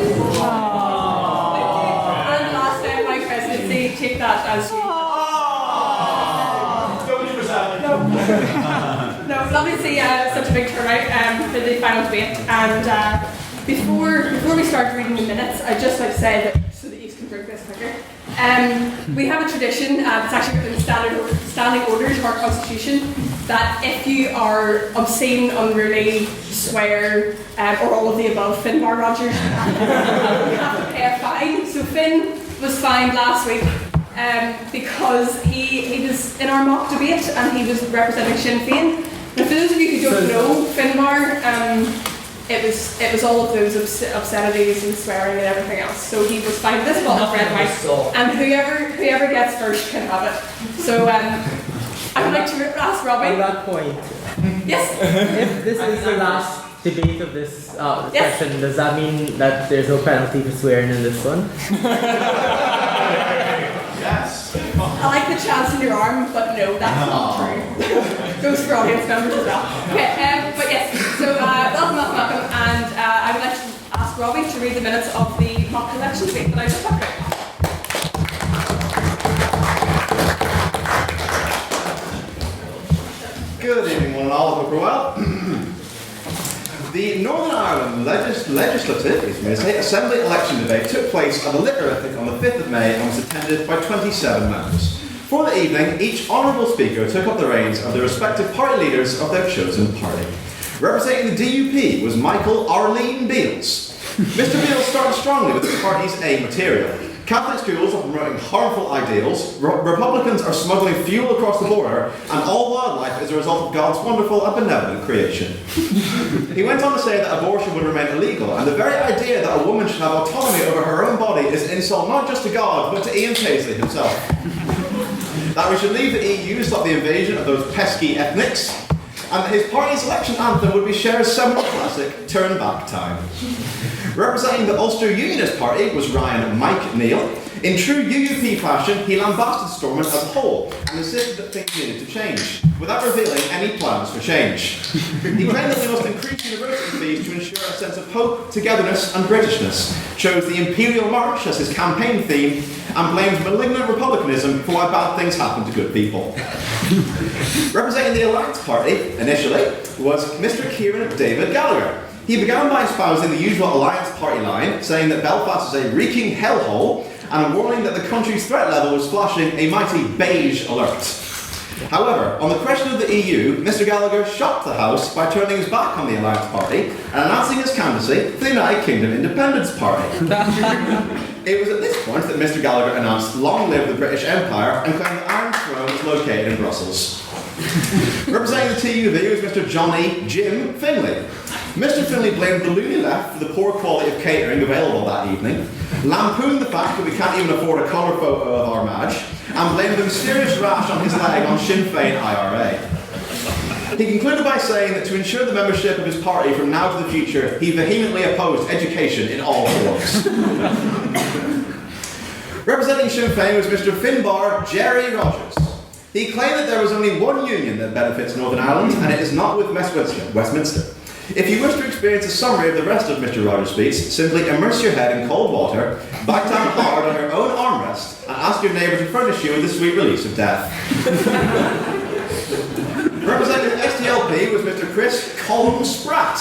And last time my presidency, take that as you. No, it's lovely to see such a big turnout for the final debate. And before we start reading the minutes, I'd just like to say that so that you can drink this quicker. We have a tradition that's actually written in standing orders of our constitution that if you are obscene, unruly, swear, or all of the above, Finbar Rogers, you have to pay a fine. So Finn was fined last week because he was in our mock debate and he was representing Sinn Féin. Now, for those of you who don't know Finbar, it was all of those obscenities and swearing and everything else. So he was fined this bottle of red wine, and whoever gets first can have it. So I would like to ask Robbie. On that point, yes. If this is the last debate of this session, does that mean that there's no penalty for swearing in this one? Yes. I like the chance in your arm, but no, that's not true. Goes for audience members as well. Okay, but yes, so welcome, and I would like to ask Robbie to read the minutes of the mock election debate that I just talked about. Good evening, one and all. Hope you're well. The Northern Ireland Legislative Assembly election debate took place at the Lickerific on the 5th of May and was attended by 27 members. For the evening, each honourable speaker took up the reins of the respective party leaders of their chosen party. Representing the DUP was Michael Arlene Beales. Mr. Beales started strongly with the party's A material. Catholic schools are promoting harmful ideals, Republicans are smuggling fuel across the border, and all wildlife is a result of God's wonderful and benevolent creation. He went on to say that abortion would remain illegal, and the very idea that a woman should have autonomy over her own body is an insult not just to God, but to Ian Paisley himself. That we should leave the EU, stop the invasion of those pesky ethnics, and that his party's election anthem would be Cher's seminal classic, Turn Back Time. Representing the Ulster Unionist Party was Ryan Mike Neal. In true UUP fashion, he lambasted Stormont as a whole and insisted that things needed to change, without revealing any plans for change. He claimed that we must increase university fees to ensure a sense of hope, togetherness and Britishness, chose the Imperial March as his campaign theme, and blamed malignant republicanism for why bad things happen to good people. Representing the Alliance Party, initially, was Mr. Kieran David Gallagher. He began by espousing the usual Alliance Party line, saying that Belfast is a reeking hellhole, and warning that the country's threat level was flashing a mighty beige alert. However, on the question of the EU, Mr. Gallagher shocked the House by turning his back on the Alliance Party and announcing his candidacy for the United Kingdom Independence Party. It was at this point that Mr. Gallagher announced "Long live the British Empire" and claimed the Iron Throne was located in Brussels. Representing the TUV was Mr. Johnny Jim Finlay. Mr. Finlay blamed the loony left for the poor quality of catering available that evening, lampooned the fact that we can't even afford a colour photo of our Madge, and blamed the mysterious rash on his leg on Sinn Féin IRA. He concluded by saying that to ensure the membership of his party from now to the future, he vehemently opposed education in all forms. Representing Sinn Féin was Mr. Finbar Jerry Rogers. He claimed that there was only one union that benefits Northern Ireland, and it is not with Westminster. If you wish to experience a summary of the rest of Mr. Rogers' speech, simply immerse your head in cold water, bite down hard on your own armrest, and ask your neighbour to furnish you with the sweet release of death. Representing the SDLP was Mr. Chris Colm Spratt.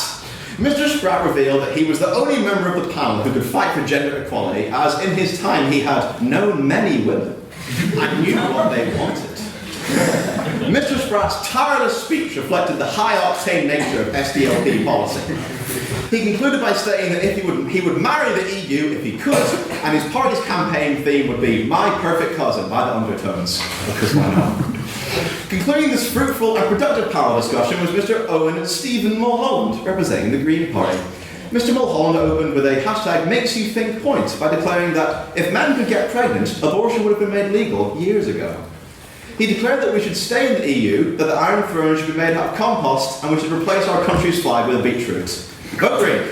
Mr. Spratt revealed that he was the only member of the panel who could fight for gender equality, as in his time he had known many women and knew what they wanted. Mr. Spratt's tireless speech reflected the high-octane nature of SDLP policy. He concluded by stating that he would marry the EU if he could, and his party's campaign theme would be "My Perfect Cousin" by the Undertones, because why not? Concluding this fruitful and productive panel discussion was Mr. Owen Stephen Mulholland, representing the Green Party. Mr. Mulholland opened with a #MakesYouThink point by declaring that if men could get pregnant, abortion would have been made legal years ago. He declared that we should stay in the EU, that the Iron Throne should be made out of compost, and we should replace our country's flag with a beetroot. Vote Green!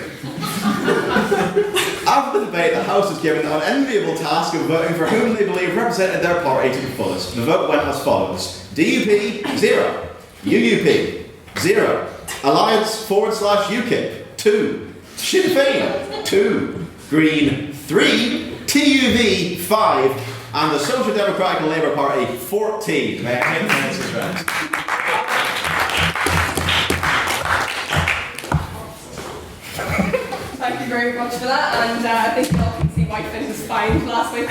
After the debate, the House was given the unenviable task of voting for whom they believe represented their party to the fullest. The vote went as follows: DUP, 0. UUP, 0. Alliance /UKIP, 2. Sinn Féin, 2, Green 3, TUV 5, and the Social Democratic and Labour Party 14. May I have the answers round? Thank you very much for that, and I think you all can see why Finn was fine last week.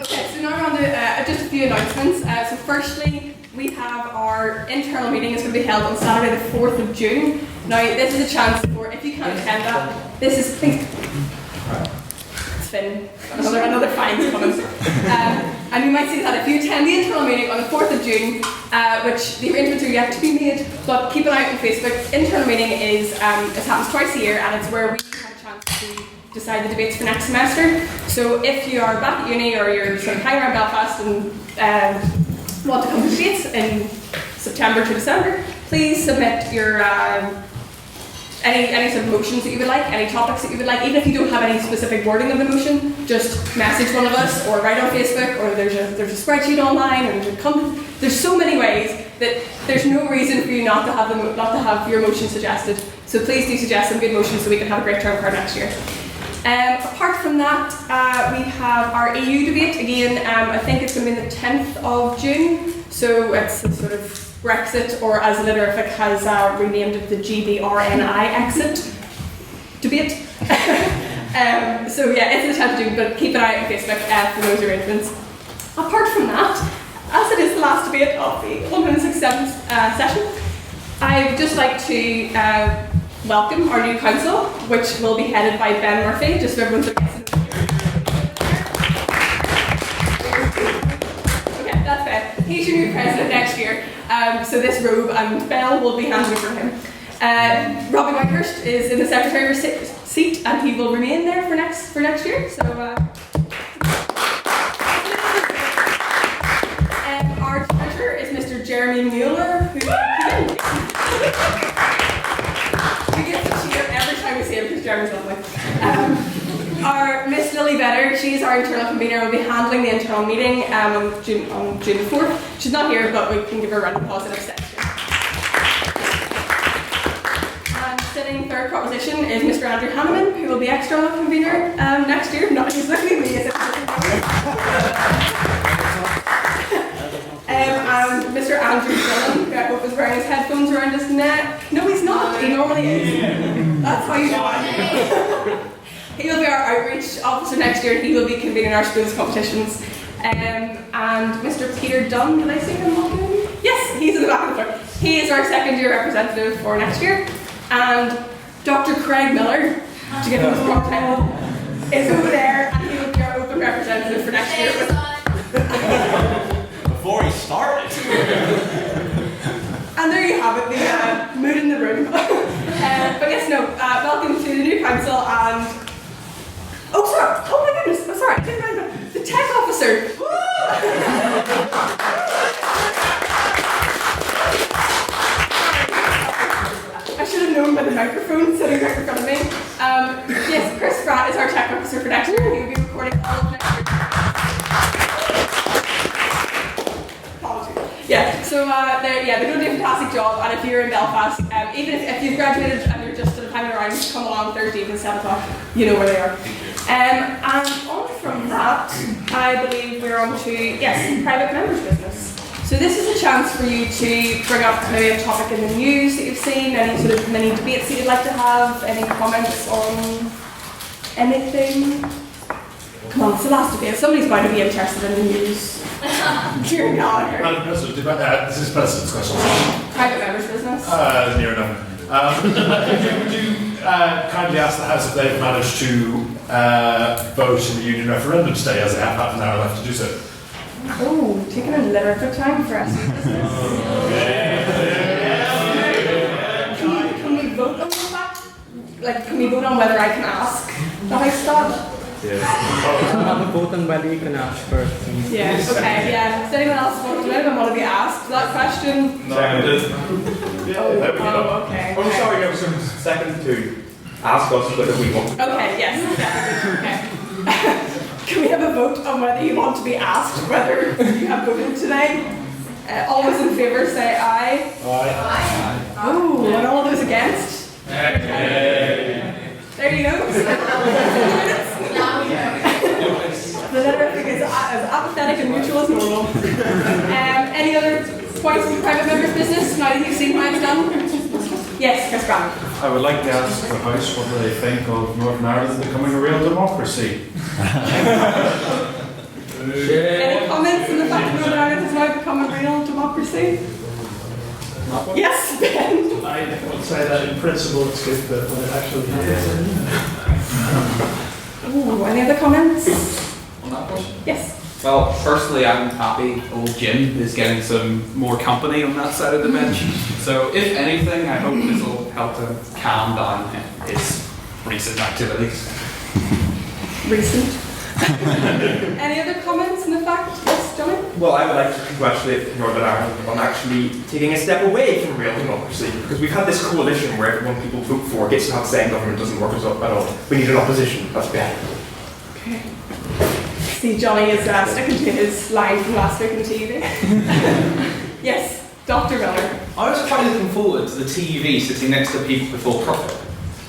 Okay, so now we're on to just a few announcements. So firstly, we have our internal meeting. It's going to be held on Saturday the 4th of June. Now, this is a chance for, if you can't attend that, this is, it's Finn, another fine's coming. And you might see that if you attend the internal meeting on the 4th of June, which the arrangements are yet to be made, but keep an eye out on Facebook. Internal meeting is, it happens twice a year, and it's where we have a chance to decide the debates for next semester. So if you are back at uni or you're sort of hanging around Belfast and want to come to debates in September to December, please submit your any sort of motions that you would like, any topics that you would like. Even if you don't have any specific wording of the motion, just message one of us or write on Facebook, or there's a spreadsheet online, or there's so many ways that there's no reason for you not to have your motion suggested. So please do suggest some good motions so we can have a great term card next year. Apart from that, we have our EU debate again. I think it's going to be the 10th of June. So it's a sort of Brexit, or as Literific has renamed it, the GBRNI exit debate. So yeah, it's the 10th of June, but keep an eye out on Facebook for those arrangements. Apart from that, as it is the last debate of the 167th session, I would just like to welcome our new council, which will be headed by Ben Murphy, just so everyone's guessing. Okay, that's Ben. He's your new president next year. So this robe and bell will be handed over to him. Robbie Whitehurst is in the secretary seat, and he will remain there for next year. So our treasurer is Mr. Jeremy Mueller, who gets to cheer every time we see him because Jeremy's lovely. Our Miss Lily Vedder, she's our internal convener, will be handling the internal meeting on June the 4th. She's not here, but we can give her a round of applause in abstention. And sitting third proposition is Mr. Andrew Hanneman, who will be external convener next year. Not he's looking at me as if and Mr. Andrew Dillon, who I hope is wearing his headphones around his neck. No, he's not. He normally is. That's how you know it. He will be our outreach officer next year, and he will be convening our schools competitions. And Mr. Peter Dunn, did I see him walking? Yes, he's in the back of the floor. He is our second year representative for next year. And Dr. Craig Miller, to give him his proper title, is over there, and he will be our open representative for next year. Before he started. And there you have it, the mood in the room. But yes, no, welcome to the new council, and oh my goodness, I'm sorry, I didn't remember. The tech officer. I should have known by the microphone sitting right in front of me. Yes, Chris Pratt is our tech officer for next year. He will be recording all of next year. Yeah, so they're going to do a fantastic job, and if you're in Belfast, even if you've graduated and you're just sort of hanging around, come along Thursday evening 7 o'clock, you know where they are. And on from that, I believe we're on to, yes, private members' business. So this is a chance for you to bring up maybe a topic in the news that you've seen, any sort of mini debates that you'd like to have, any comments on anything. Come on, it's the last debate. Somebody's bound to be interested in the news. Dear God. Madam President, this is President's question. Private members' business? Near enough. Would you kindly ask the House if they've managed to vote in the union referendum today, as they have half an hour left to do so? Oh, taking a little bit of time for us. Can we vote on that? Like, can we vote on whether I can ask the House that? We'll have a vote on whether you can ask first. Yeah, okay, yeah. Does anyone else want to be asked that question? No, I did. Oh, okay. I'm sorry, there was some second to ask us whether we want. Okay, yes. Okay. Can we have a vote on whether you want to be asked whether you have voted today? All those in favour say aye. Aye. Oh, and all of those against? Okay. There you go. The letterific is as apathetic and neutral as normal. Any other points in private members' business now that you've seen what I've done? Yes, Chris Brown. I would like to ask the House what they think of Northern Ireland becoming a real democracy. Any comments on the fact that Northern Ireland has now become a real democracy? Yes, Ben. I would say that in principle it's good, but when it actually happens. Ooh, any other comments? On that question? Yes. Well, personally, I'm happy old Jim is getting some more company on that side of the bench. So, if anything, I hope this will help him calm down his recent activities. Recent. Any other comments on the fact? Yes, Johnny? Well, I would like to congratulate Northern Ireland on actually taking a step away from real democracy, because we've had this coalition where everyone people vote for gets to have say in government doesn't work us up at all. We need an opposition. That's bad. Okay. See, Johnny is sticking to his line from last week on TV. Yes, Dr. Miller. I was quite looking forward to the TV sitting next to people before profit.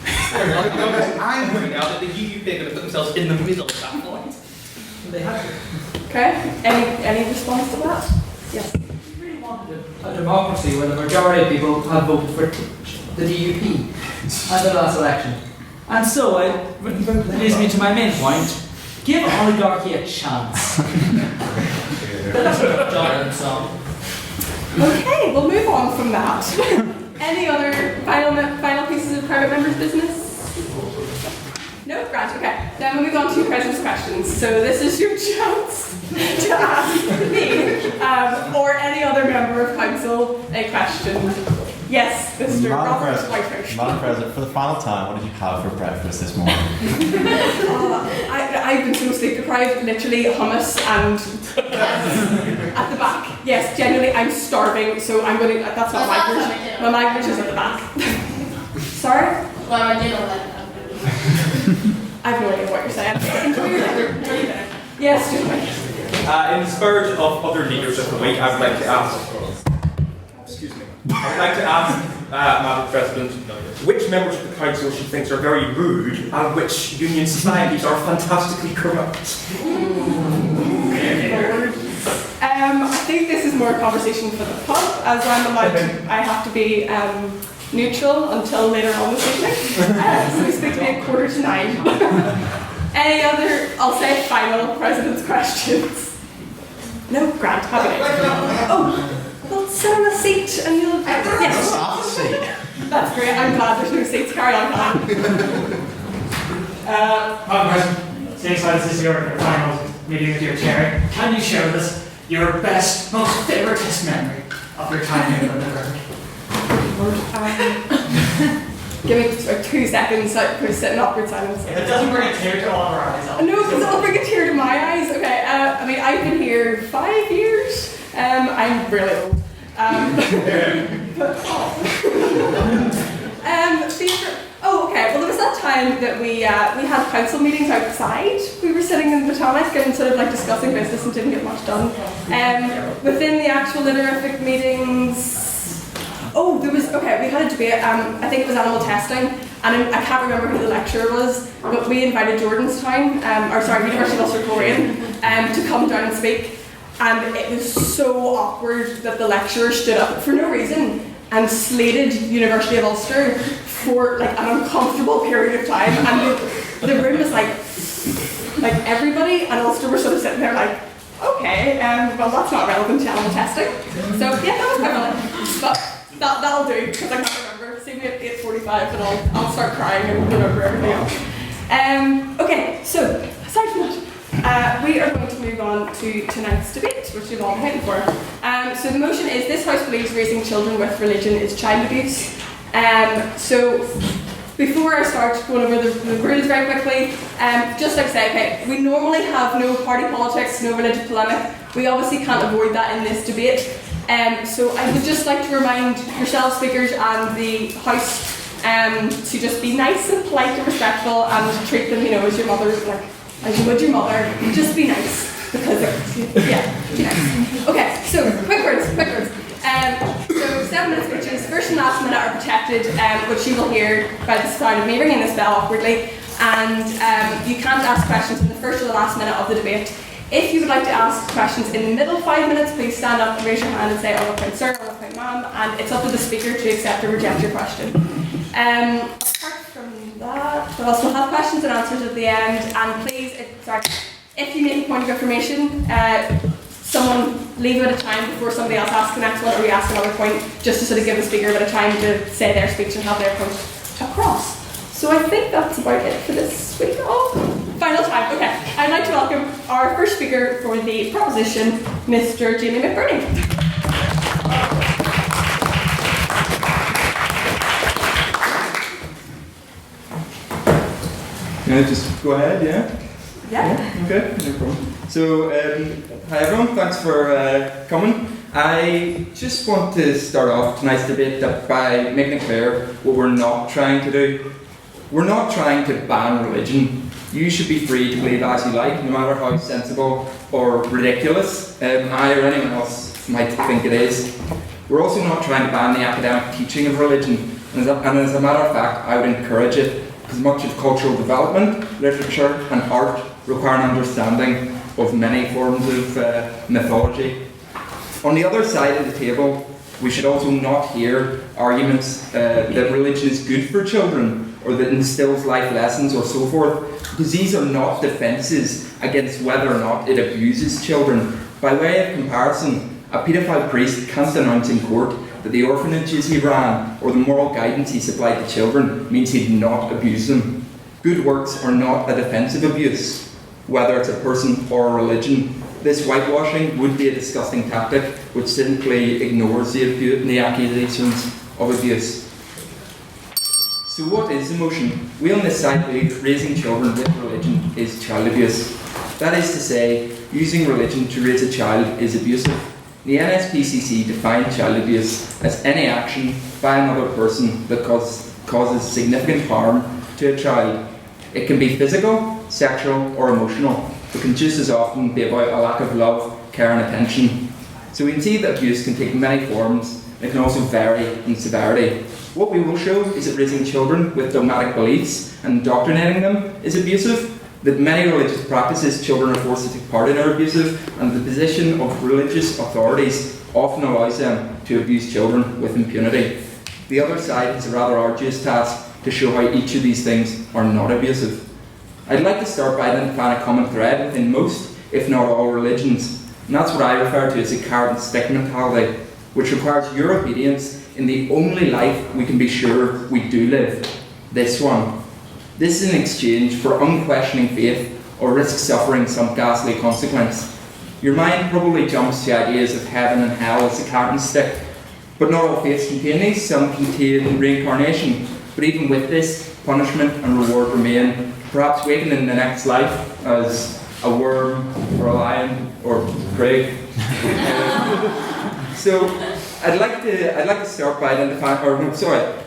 I'm angry now that the UUP are going to put themselves in the middle at that point. They have to. Okay. Any response to that? Yes. We really wanted a democracy where the majority of people had voted for the DUP at the last election. And so it leads me to my main point. Give oligarchy a chance. Okay, we'll move on from that. Any other final pieces of private members' business? No? Grant, okay. Then we'll move on to President's questions. So this is your chance to ask me or any other member of council a question. Yes, Mr. Robert Whitehouse. Madam President, for the final time, what did you have for breakfast this morning? I've been so sleep deprived, literally hummus and at the back. Yes, genuinely, I'm starving, so I'm going to, that's not my version. My mic is at the back. Sorry? Well, I did all that. I have no idea what you're saying. Enjoy your dinner. Yes, Julie. In the spirit of other leaders of the week, I would like to ask. Excuse me. I would like to ask, Madam President, which members of the council she thinks are very rude, and which union societies are fantastically corrupt. I think this is more a conversation for the pub, as I have to be neutral until later on this evening. So we speak to me at 9:15. Any other, I'll say final President's questions? No, Grant, have it. Oh, well, sit on a seat and you'll... Yes. That's great, I'm glad there's no seats. Carry on, Madam President, seeing as this is your final meeting with your chair, can you share with us your best, most favouriteest memory of your time here in the river? Give me 2 seconds, we're sitting awkward silence. If it doesn't bring a tear to all of our eyes, No, because it'll bring a tear to my eyes. Okay, I mean, I've been here 5 years. I'm really old. Okay, well, there was that time that we had council meetings outside. We were sitting in the Botanic and sort of like discussing business and didn't get much done. Within the actual letterific meetings, we had a debate, I think it was animal testing, and I can't remember who the lecturer was, but we invited Jordanstown, University of Ulster Coleraine, to come down and speak, and it was so awkward that the lecturer stood up for no reason and slated University of Ulster for like an uncomfortable period of time, and the room was like everybody and Ulster were sort of sitting there like, okay, well that's not relevant to animal testing. So yeah, that was quite relevant. But that'll do, because I can't remember. See me at 8:45 and I'll start crying and remember everything else. Okay, so aside from that, we are going to move on to tonight's debate, which you've all been waiting for. So the motion is, this House believes raising children with religion is child abuse. So before I start going over the rules very quickly, just like I say, okay, we normally have no party politics, no religious polemic. We obviously can't avoid that in this debate. So I would just like to remind yourself, speakers, and the House to just be nice and polite and respectful and treat them, as your mother, like as you would your mother. Just be nice, because be nice. Okay, so quick words. So 7 minute speeches, first and last minute are protected, which you will hear by the sound of me ringing this bell awkwardly. And you can't ask questions in the first or the last minute of the debate. If you would like to ask questions in the middle 5 minutes, please stand up and raise your hand and say, "I will point sir, I will point ma'am," and it's up to the speaker to accept or reject your question. Apart from that, we'll also have questions and answers at the end. And please, if you make a point of information, someone leave it a time before somebody else asks the next one, or we ask another point, just to sort of give the speaker a bit of time to say their speech and have their point across. So I think that's about it for this week. Oh, final time. Okay, I'd like to welcome our first speaker for the proposition, Mr. Jamie McBurney. Can I just go ahead, yeah? Yeah. Okay, no problem. So, hi everyone, thanks for coming. I just want to start off tonight's debate by making it clear what we're not trying to do. We're not trying to ban religion. You should be free to believe as you like, no matter how sensible or ridiculous I or anyone else might think it is. We're also not trying to ban the academic teaching of religion, and as a matter of fact, I would encourage it, because much of cultural development, literature and art require an understanding of many forms of mythology. On the other side of the table, we should also not hear arguments that religion is good for children, or that instills life lessons or so forth, because these are not defences against whether or not it abuses children. By way of comparison, a paedophile priest can't announce in court that the orphanages he ran or the moral guidance he supplied to children means he'd not abuse them. Good works are not a defence of abuse, whether it's a person or a religion. This whitewashing would be a disgusting tactic which simply ignores the accusations of abuse. So what is the motion? We on this side believe that raising children with religion is child abuse. That is to say, using religion to raise a child is abusive. The NSPCC defines child abuse as any action by another person that causes significant harm to a child. It can be physical, sexual or emotional. It can just as often be about a lack of love, care and attention. So we can see that abuse can take many forms. It can also vary in severity. What we will show is that raising children with dogmatic beliefs and indoctrinating them is abusive, that many religious practices children are forced to take part in are abusive, and the position of religious authorities often allows them to abuse children with impunity. The other side is a rather arduous task to show how each of these things are not abusive. I'd like to start by identifying a common thread within most, if not all, religions, and that's what I refer to as a carrot and stick mentality, which requires your obedience in the only life we can be sure we do live, this one. This is in exchange for unquestioning faith or risk suffering some ghastly consequence. Your mind probably jumps to ideas of heaven and hell as a carrot and stick, but not all faiths contain these. Some contain reincarnation, but even with this, punishment and reward remain, perhaps waking in the next life as a worm or a lion or Craig. So I'd like to start by identifying,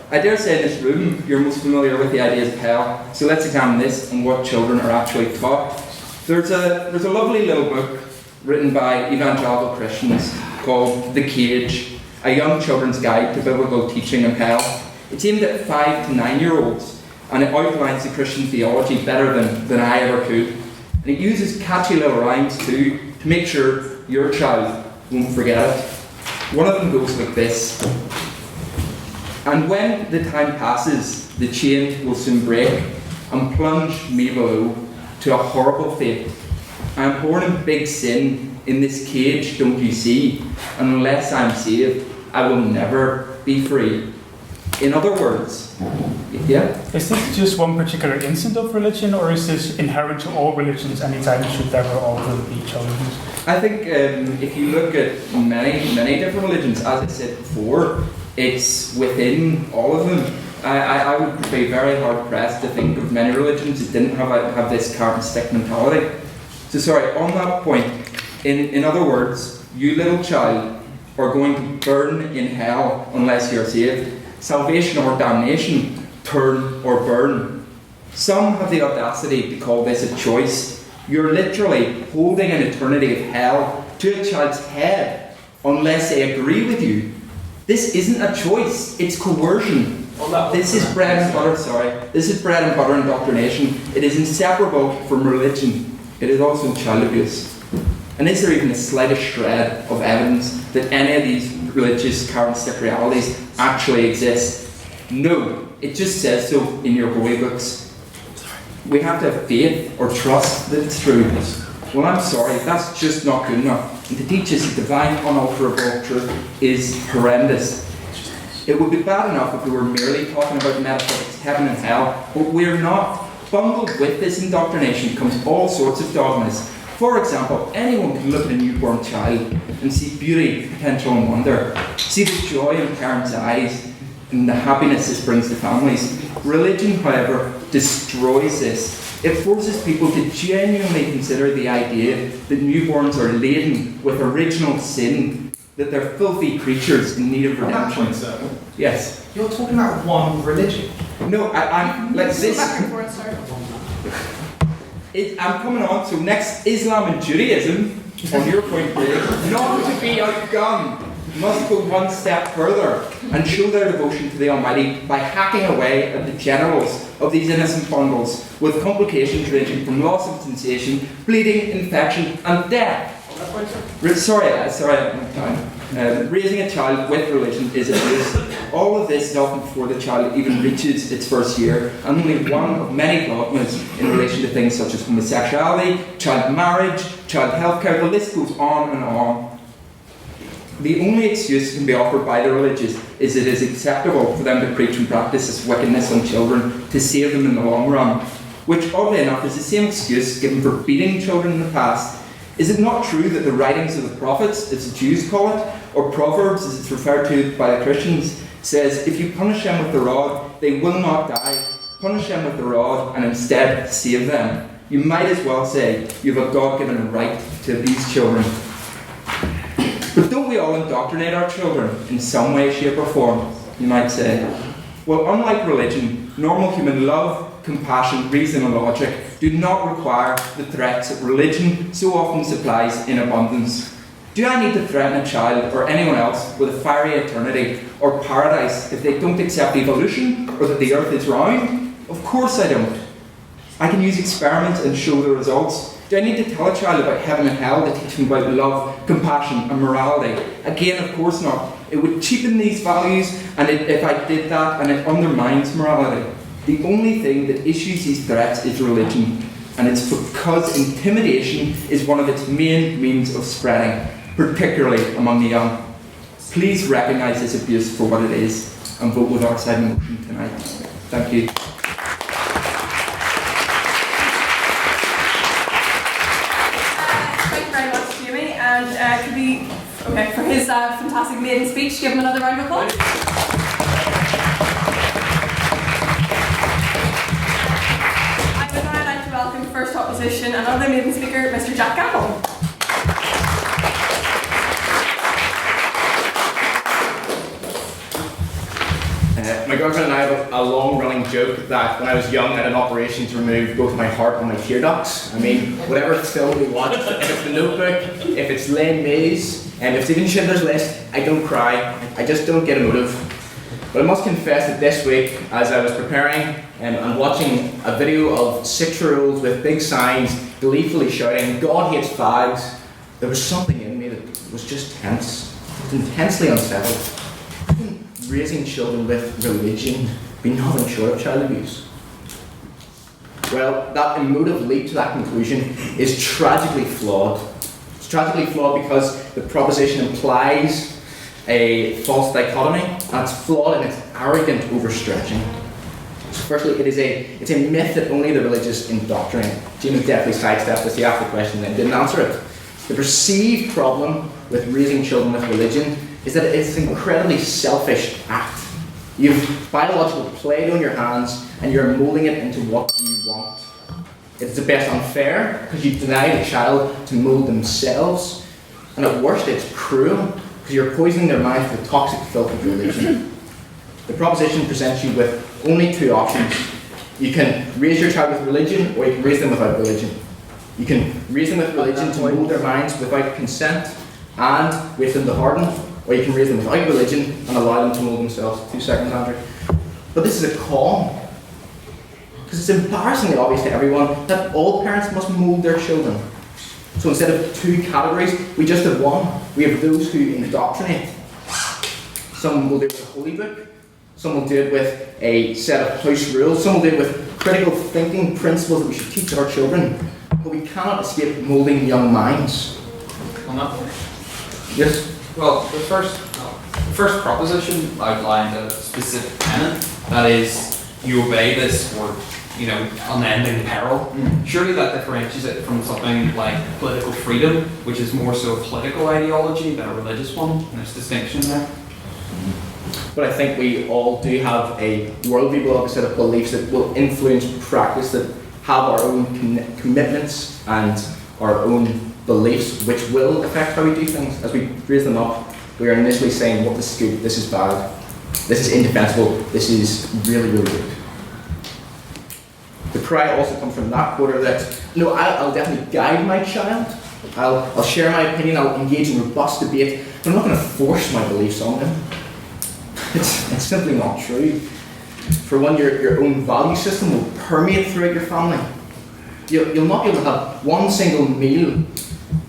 I dare say in this room you're most familiar with the ideas of hell, so let's examine this and what children are actually taught. There's a lovely little book written by evangelical Christians called The Cage, a young children's guide to biblical teaching of hell. It's aimed at 5 to 9 year olds, and it outlines the Christian theology better than I ever could. And it uses catchy little rhymes too, to make sure your child won't forget it. One of them goes like this: "And when the time passes, the chain will soon break and plunge me below to a horrible fate. I am born in big sin in this cage, don't you see? And unless I'm saved, I will never be free." In other words, yeah? Is this just one particular instant of religion, or is this inherent to all religions and it should never all be children's? I think if you look at many different religions, as I said before, it's within all of them. I would be very hard pressed to think of many religions that didn't have this carrot and stick mentality. So sorry, on that point, in other words, you little child are going to burn in hell unless you're saved. Salvation or damnation, turn or burn. Some have the audacity to call this a choice. You're literally holding an eternity of hell to a child's head unless they agree with you. This isn't a choice, it's coercion. This is bread and butter, This is bread and butter indoctrination. It is inseparable from religion. It is also child abuse. And is there even the slightest shred of evidence that any of these religious current stick realities actually exist? No, it just says so in your holy books. We have to have faith or trust that it's true. Well, I'm sorry, that's just not good enough. And to teach us the divine, unalterable truth is horrendous. It would be bad enough if we were merely talking about metaphysics, heaven and hell, but we're not. Bundled with this indoctrination comes all sorts of dogmas. For example, anyone can look at a newborn child and see beauty, potential and wonder. See the joy in parents' eyes and the happiness this brings to families. Religion, however, destroys this. It forces people to genuinely consider the idea that newborns are laden with original sin, that they're filthy creatures in need of redemption. On that point, sir. Yes. You're talking about one religion. No, I'm like this. I'm coming on. So next, Islam and Judaism, on your point, Greg, not to be outgunned, must go one step further and show their devotion to the Almighty by hacking away at the genitals of these innocent bundles, with complications ranging from loss of sensation, bleeding, infection, and death. Sorry, I'm time. Raising a child with religion is abuse. All of this is often before the child even reaches its first year, and only one of many dogmas in relation to things such as homosexuality, child marriage, child healthcare. The list goes on and on. The only excuse that can be offered by the religious is that it is acceptable for them to preach and practice this wickedness on children to save them in the long run, which oddly enough is the same excuse given for beating children in the past. Is it not true that the writings of the prophets, as the Jews call it, or Proverbs, as it's referred to by the Christians, says, if you punish them with the rod, they will not die. Punish them with the rod and instead save them. You might as well say you have a God-given right to abuse children. But don't we all indoctrinate our children in some way, shape or form, you might say? Well, unlike religion, normal human love, compassion, reason and logic do not require the threats that religion so often supplies in abundance. Do I need to threaten a child or anyone else with a fiery eternity or paradise if they don't accept evolution or that the earth is round? Of course I don't. I can use experiments and show the results. Do I need to tell a child about heaven and hell to teach them about love, compassion and morality? Again, of course not. It would cheapen these values, and if I did that, and it undermines morality. The only thing that issues these threats is religion, and it's because intimidation is one of its main means of spreading, particularly among the young. Please recognise this abuse for what it is, and vote with our side motion tonight. Thank you. Thank you very much, Jamie, and could we, for his fantastic maiden speech, give him another round of applause. Welcome first opposition, another maiden speaker, Mr. Jack Campbell. My girlfriend and I have a long-running joke that when I was young I had an operation to remove both my heart and my tear ducts. I mean, whatever film we watch, if it's The Notebook, if it's Les Mis, and if it's even Schindler's List, I don't cry. I just don't get emotive. But I must confess that this week, as I was preparing and watching a video of 6-year-olds with big signs gleefully shouting, "God hates fags," there was something in me that was just tense. It was intensely unsettled. Couldn't raising children with religion be nothing short of child abuse? Well, that emotive leap to that conclusion is tragically flawed. It's tragically flawed because the proposition implies a false dichotomy, and it's flawed in its arrogant overstretching. So firstly, it's a myth that only the religious indoctrinate. Jamie definitely sidestepped this. He asked the question and didn't answer it. The perceived problem with raising children with religion is that it's an incredibly selfish act. You've biological Play-Doh in your hands and you're moulding it into what you want. It's at best unfair because you deny the child to mould themselves, and at worst it's cruel because you're poisoning their minds with the toxic filth of religion. The proposition presents you with only two options. You can raise your child with religion, or you can raise them without religion. You can raise them with religion to mould their minds without consent, and wait for them to harden, or you can raise them without religion and allow them to mould themselves. 2 seconds, Andrew. But this is a call. Because it's embarrassingly obvious to everyone that all parents must mould their children. So instead of 2 categories, we just have one. We have those who indoctrinate. Some will do it with a holy book. Some will do it with a set of house rules. Some will do it with critical thinking principles that we should teach our children. But we cannot escape moulding young minds. On that point? Yes? Well, the first proposition outlined a specific tenet, that is, you obey this for, unending peril. Surely that differentiates it from something like political freedom, which is more so a political ideology than a religious one, and there's distinction there. But I think we all do have a worldview, we'll have a set of beliefs that will influence practice, that have our own commitments and our own beliefs, which will affect how we do things. As we raise them up, we are initially saying, what this is good, this is bad, this is indefensible, this is really, really good. The cry also comes from that quarter that, no, I'll definitely guide my child, I'll share my opinion, I'll engage in robust debate, but I'm not going to force my beliefs on them. It's simply not true. For one, your own value system will permeate throughout your family. You'll not be able to have one single meal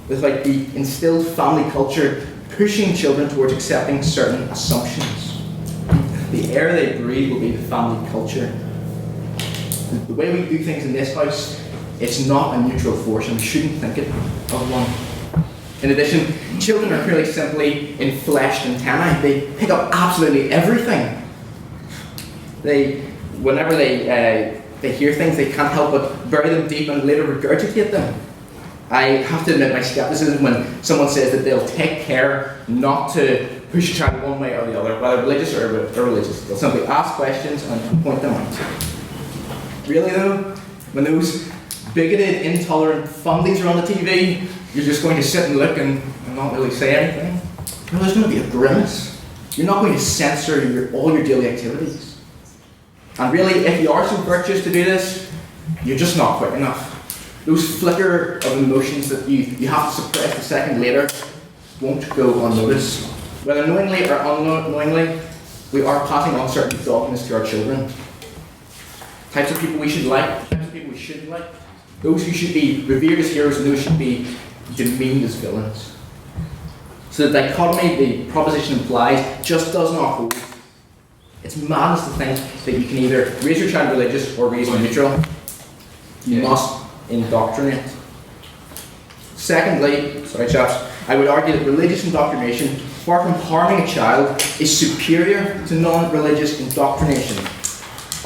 without the instilled family culture pushing children towards accepting certain assumptions. The air they breathe will be the family culture. The way we do things in this house, it's not a neutral force, and we shouldn't think it of one. In addition, children are purely simply enfleshed antennae. They pick up absolutely everything. Whenever they hear things, they can't help but bury them deep and later regurgitate them. I have to admit my skepticism when someone says that they'll take care not to push a child one way or the other, whether religious or irreligious. They'll simply ask questions and point them out. Really though, when those bigoted, intolerant fundies are on the TV, you're just going to sit and look and not really say anything. No, there's going to be a grimace. You're not going to censor all your daily activities. And really, if you are so virtuous to do this, you're just not quick enough. Those flicker of emotions that you have to suppress a second later won't go unnoticed. Whether knowingly or unknowingly, we are passing on certain dogmas to our children. Types of people we should like, types of people we shouldn't like. Those who should be revered as heroes and those who should be demeaned as villains. So the dichotomy the proposition implies just does not hold. It's madness to think that you can either raise your child religious or raise them neutral. You must indoctrinate. Secondly, I would argue that religious indoctrination, far from harming a child, is superior to non-religious indoctrination.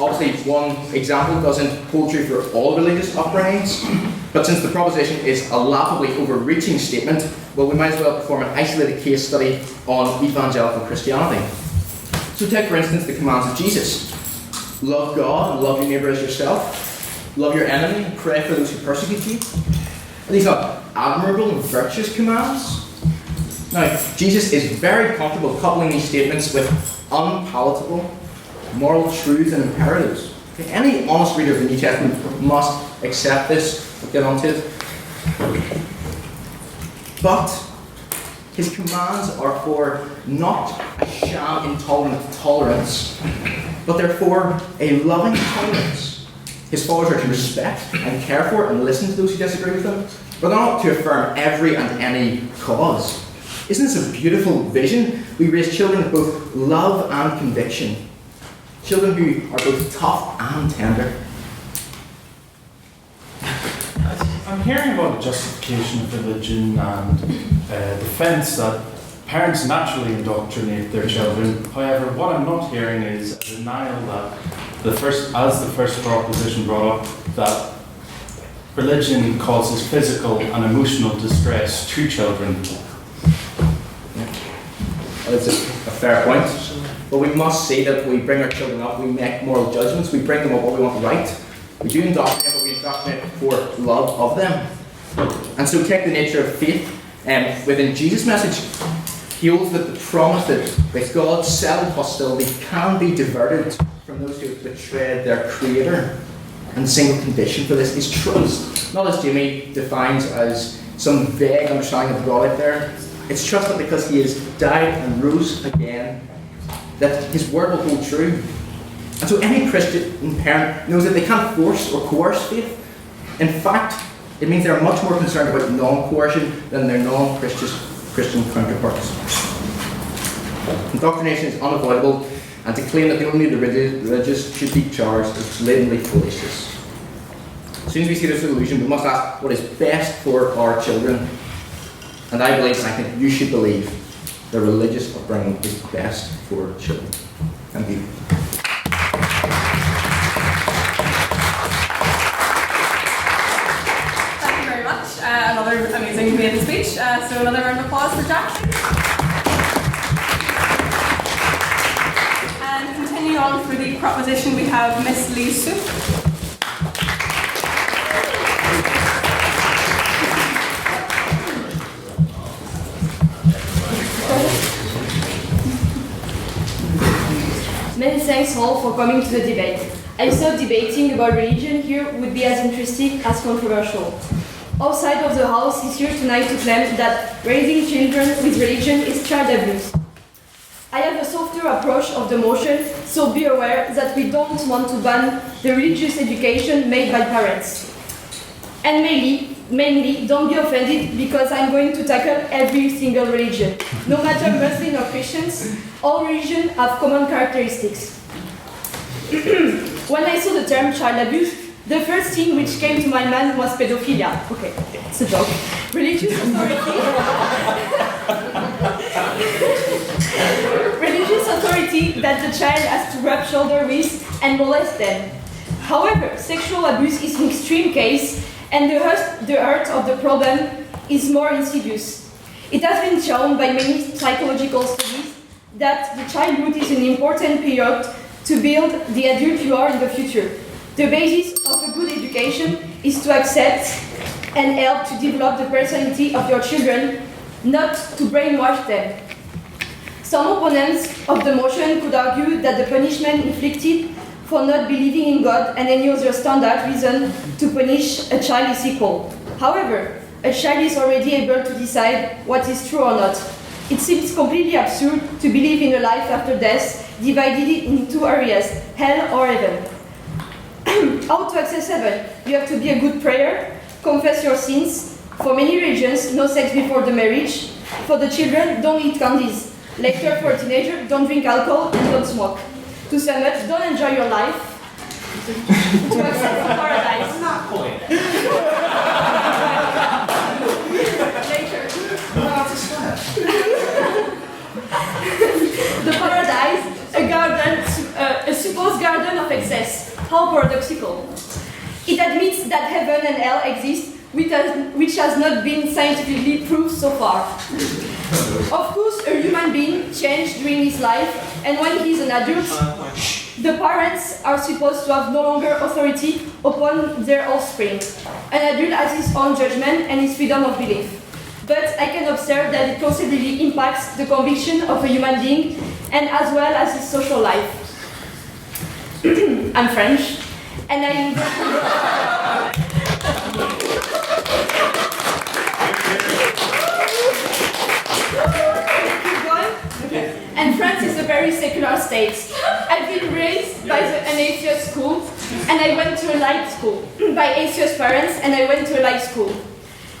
Obviously, one example doesn't hold true for all religious upbringings, but since the proposition is a laughably overreaching statement, well, we might as well perform an isolated case study on evangelical Christianity. So take, for instance, the commands of Jesus. Love God and love your neighbour as yourself. Love your enemy and pray for those who persecute you. Are these not admirable and virtuous commands? Now, Jesus is very comfortable coupling these statements with unpalatable moral truths and imperatives. Any honest reader of the New Testament must accept this. We'll get on to it. But his commands are for not a sham intolerant tolerance, but they're for a loving tolerance. His followers are to respect and care for and listen to those who disagree with them, but they're not to affirm every and any cause. Isn't this a beautiful vision? We raise children with both love and conviction. Children who are both tough and tender. I'm hearing about the justification of religion and defence that parents naturally indoctrinate their children. However, what I'm not hearing is a denial that the first proposition brought up, that religion causes physical and emotional distress to children. That's a fair point. But we must say that we bring our children up, we make moral judgments, we bring them up what we want right. We do indoctrinate, but we indoctrinate for love of them. And so take the nature of faith. Within Jesus' message, he holds that the promise that God's settled hostility can be diverted from those who have betrayed their Creator. And the single condition for this is trust. Not as Jimmy defines as some vague understanding of God out there, It's trust that because he has died and rose again, that his word will hold true. And so any Christian parent knows that they can't force or coerce faith. In fact, it means they're much more concerned about non-coercion than their non-Christian counterparts. Indoctrination is unavoidable, and to claim that only the religious should be charged is blatantly fallacious. As soon as we see this illusion, we must ask what is best for our children. And I believe, and I think you should believe, the religious upbringing is best for children. Thank you. Thank you very much. Another amazing maiden speech. So another round of applause for Jack. And continuing on for the proposition, we have Miss Lee Soup. Many thanks all for coming to the debate. I thought debating about religion here would be as interesting as controversial. Our side of the house is here tonight to claim that raising children with religion is child abuse. I have a softer approach of the motion, so be aware that we don't want to ban the religious education made by parents. And mainly, don't be offended because I'm going to tackle every single religion. No matter Muslim or Christians, all religions have common characteristics. When I saw the term child abuse, the first thing which came to my mind was pedophilia. Okay, it's a joke. Religious authority that the child has to rub shoulders with and molest them. However, sexual abuse is an extreme case, and the heart of the problem is more insidious. It has been shown by many psychological studies that the childhood is an important period to build the adult you are in the future. The basis of a good education is to accept and help to develop the personality of your children, not to brainwash them. Some opponents of the motion could argue that the punishment inflicted for not believing in God and any other standard reason to punish a child is equal. However, a child is already able to decide what is true or not. It seems completely absurd to believe in a life after death divided in two areas, hell or heaven. How to access heaven? You have to be a good prayer, confess your sins. For many religions, no sex before the marriage. For the children, don't eat candies. Later, for a teenager, don't drink alcohol and don't smoke. To sum up, don't enjoy your life. To accept the paradise. Not point. Later. The paradise, a supposed garden of excess. How paradoxical. It admits that heaven and hell exist, which has not been scientifically proved so far. Of course, a human being changed during his life, and when he is an adult, the parents are supposed to have no longer authority upon their offspring. An adult has his own judgment and his freedom of belief. But I can observe that it considerably impacts the conviction of a human being and as well as his social life. I'm French, and I And France is a very secular state. I've been raised by an atheist school, and I went to a light school. By atheist parents, and I went to a light school.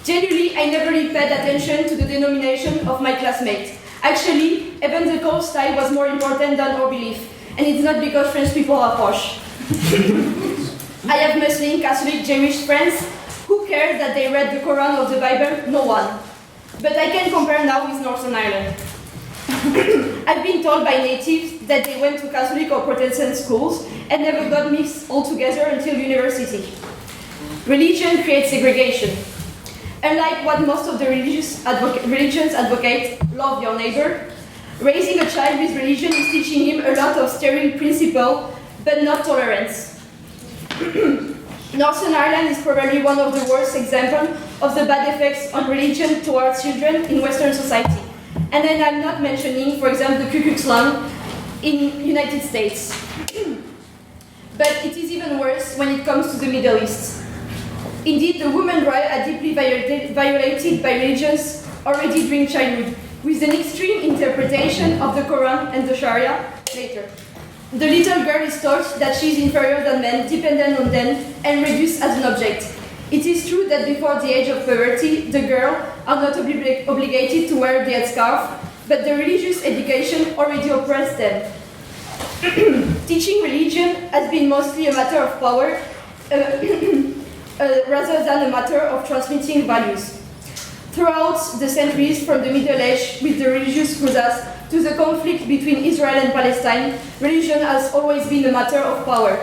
Generally, I never really paid attention to the denomination of my classmates. Actually, evangelical style was more important than our belief, and it's not because French people are posh. I have Muslim, Catholic, Jewish friends. Who cares that they read the Quran or the Bible? No one. But I can compare now with Northern Ireland. I've been told by natives that they went to Catholic or Protestant schools and never got mixed altogether until university. Religion creates segregation. Unlike what most of the religions advocate, love your neighbor, raising a child with religion is teaching him a lot of sterile principle, but not tolerance. Northern Ireland is probably one of the worst examples of the bad effects on religion towards children in Western society. And then I'm not mentioning, for example, the Ku Klux Klan in United States. But it is even worse when it comes to the Middle East. Indeed, the women's rights are deeply violated by religions already during childhood, with an extreme interpretation of the Quran and the Sharia later. The little girl is taught that she is inferior than men, dependent on them, and reduced as an object. It is true that before the age of puberty, the girls are not obligated to wear the headscarf, but the religious education already oppressed them. Teaching religion has been mostly a matter of power rather than a matter of transmitting values. Throughout the centuries, from the Middle Age with the religious crusades to the conflict between Israel and Palestine, religion has always been a matter of power.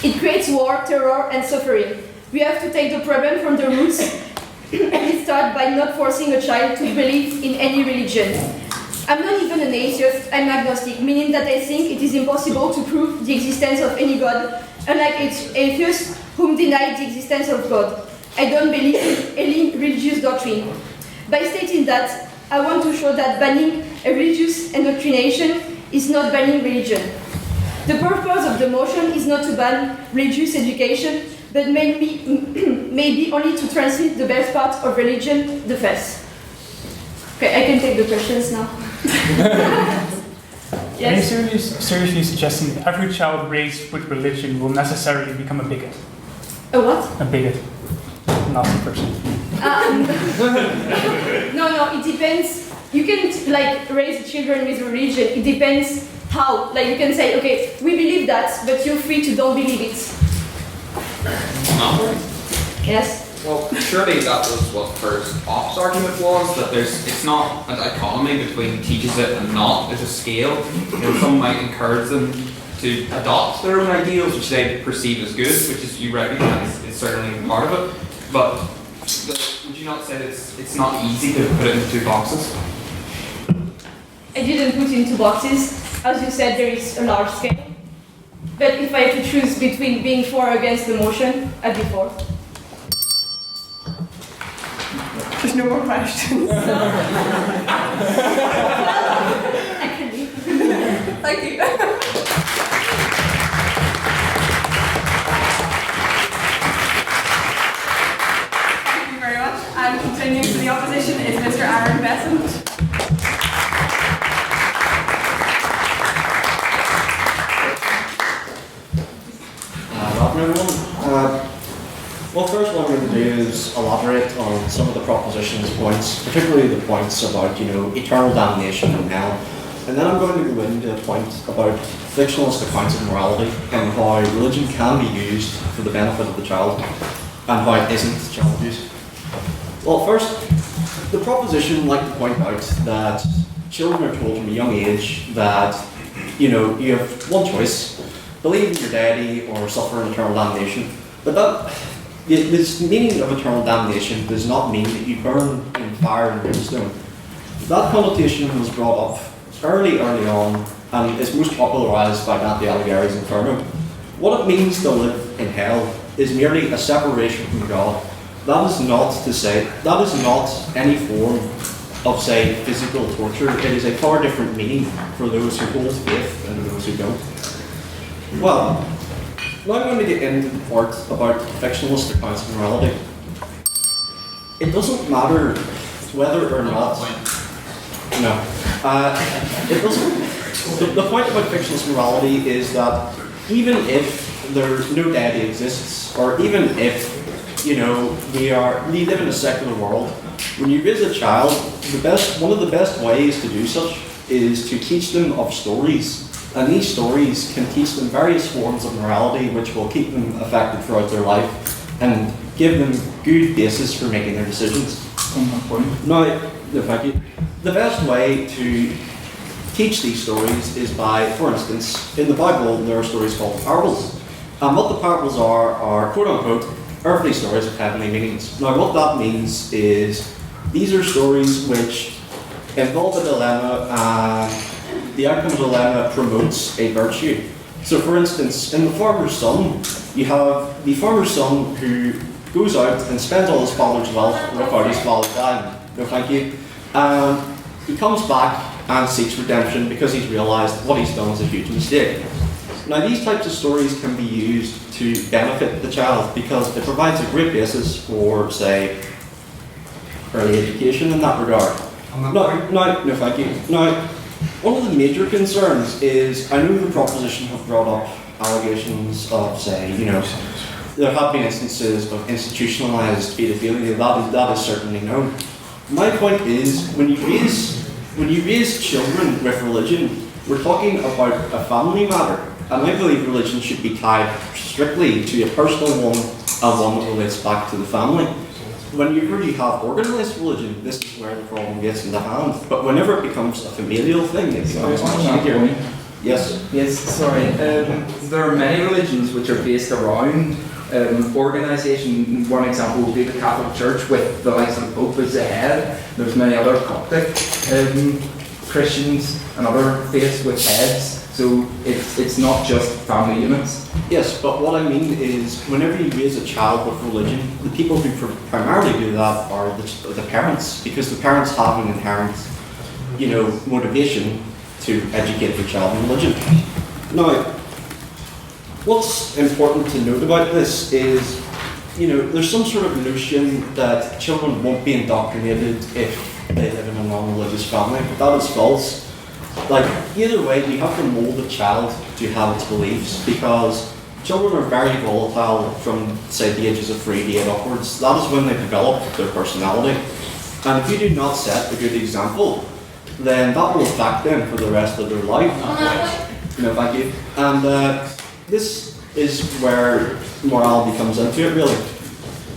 It creates war, terror, and suffering. We have to take the problem from the roots and it starts by not forcing a child to believe in any religion. I'm not even an atheist, I'm agnostic, meaning that I think it is impossible to prove the existence of any God, unlike atheists whom deny the existence of God. I don't believe in any religious doctrine. By stating that, I want to show that banning a religious indoctrination is not banning religion. The purpose of the motion is not to ban religious education, but maybe only to transmit the best part of religion, the faith. Okay, I can take the questions now. Yes? Are you seriously suggesting that every child raised with religion will necessarily become a bigot? A what? A bigot. Nasty person. No, it depends. You can raise children with religion. It depends how. Like you can say, okay, we believe that, but you're free to don't believe it. No. Yes. Well, surely that was what first Pop's argument was, that it's not a dichotomy between teaches it and not. There's a scale. Some might encourage them to adopt their own ideals, which they perceive as good, which is you recognise is certainly part of it. But would you not say that it's not easy to put it into two boxes? I didn't put into boxes. As you said, there is a large scale. But if I had to choose between being for or against the motion, I'd be for. There's no more questions. I can leave. Thank you. Thank you very much. And continuing to the opposition is Mr. Aaron Besant. Well, first what I'm going to do is elaborate on some of the proposition's points, particularly the points about, eternal damnation and hell. And then I'm going to go into a point about fictionalist accounts of morality and how religion can be used for the benefit of the child and how it isn't child abuse. Well, first, the proposition would like to point out that children are told from a young age that, you have one choice: believe in your deity or suffer an eternal damnation. But this meaning of eternal damnation does not mean that you burn in fire and brimstone. That connotation was brought up early on and is most popularised by Dante Alighieri's Inferno. What it means to live in hell is merely a separation from God. That is not any form of, say, physical torture. It is a far different meaning for those who hold faith and those who don't. Well, now I'm going to get into the part about fictionalist accounts of morality. It doesn't matter whether or not... No. It doesn't... The point about fictionalist morality is that even if no deity exists, or even if, we live in a secular world, when you raise a child, one of the best ways to do such is to teach them of stories. And these stories can teach them various forms of morality which will keep them affected throughout their life and give them good basis for making their decisions. Now, thank you. The best way to teach these stories is by, for instance, in the Bible there are stories called parables. And what the parables are quote-unquote earthly stories with heavenly meanings. Now what that means is these are stories which involve a dilemma and the outcome of the dilemma promotes a virtue. So for instance, in the farmer's son, you have the farmer's son who goes out and spends all his father's wealth without his father dying. No thank you. He comes back and seeks redemption because he's realised what he's done is a huge mistake. Now these types of stories can be used to benefit the child because it provides a great basis for, say, early education in that regard. No, thank you. Now, one of the major concerns is, I know the proposition have brought up allegations of, say, there have been instances of institutionalized paedophilia. That is certainly known. My point is, when you raise children with religion, we're talking about a family matter, and I believe religion should be tied strictly to a personal one, and one that relates back to the family. Whenever you have organised religion, this is where the problem gets in the hand. But whenever it becomes a familial thing, it becomes much easier. Yes? Yes, sorry. There are many religions which are based around organisation. One example would be the Catholic Church with the likes of the Pope as the head. There's many other Coptic Christians and other faiths with heads. So it's not just family units. Yes, but what I mean is, whenever you raise a child with religion, the people who primarily do that are the parents, because the parents have an inherent, motivation to educate their child in religion. Now, what's important to note about this is, there's some sort of notion that children won't be indoctrinated if they live in a non-religious family, but that is false. Either way, we have to mold a child to have its beliefs, because children are very volatile from, say, the ages of 3 to 8 upwards. That is when they develop their personality. And if you do not set a good example, then that will affect them for the rest of their life. No, thank you. And this is where morality comes into it, really.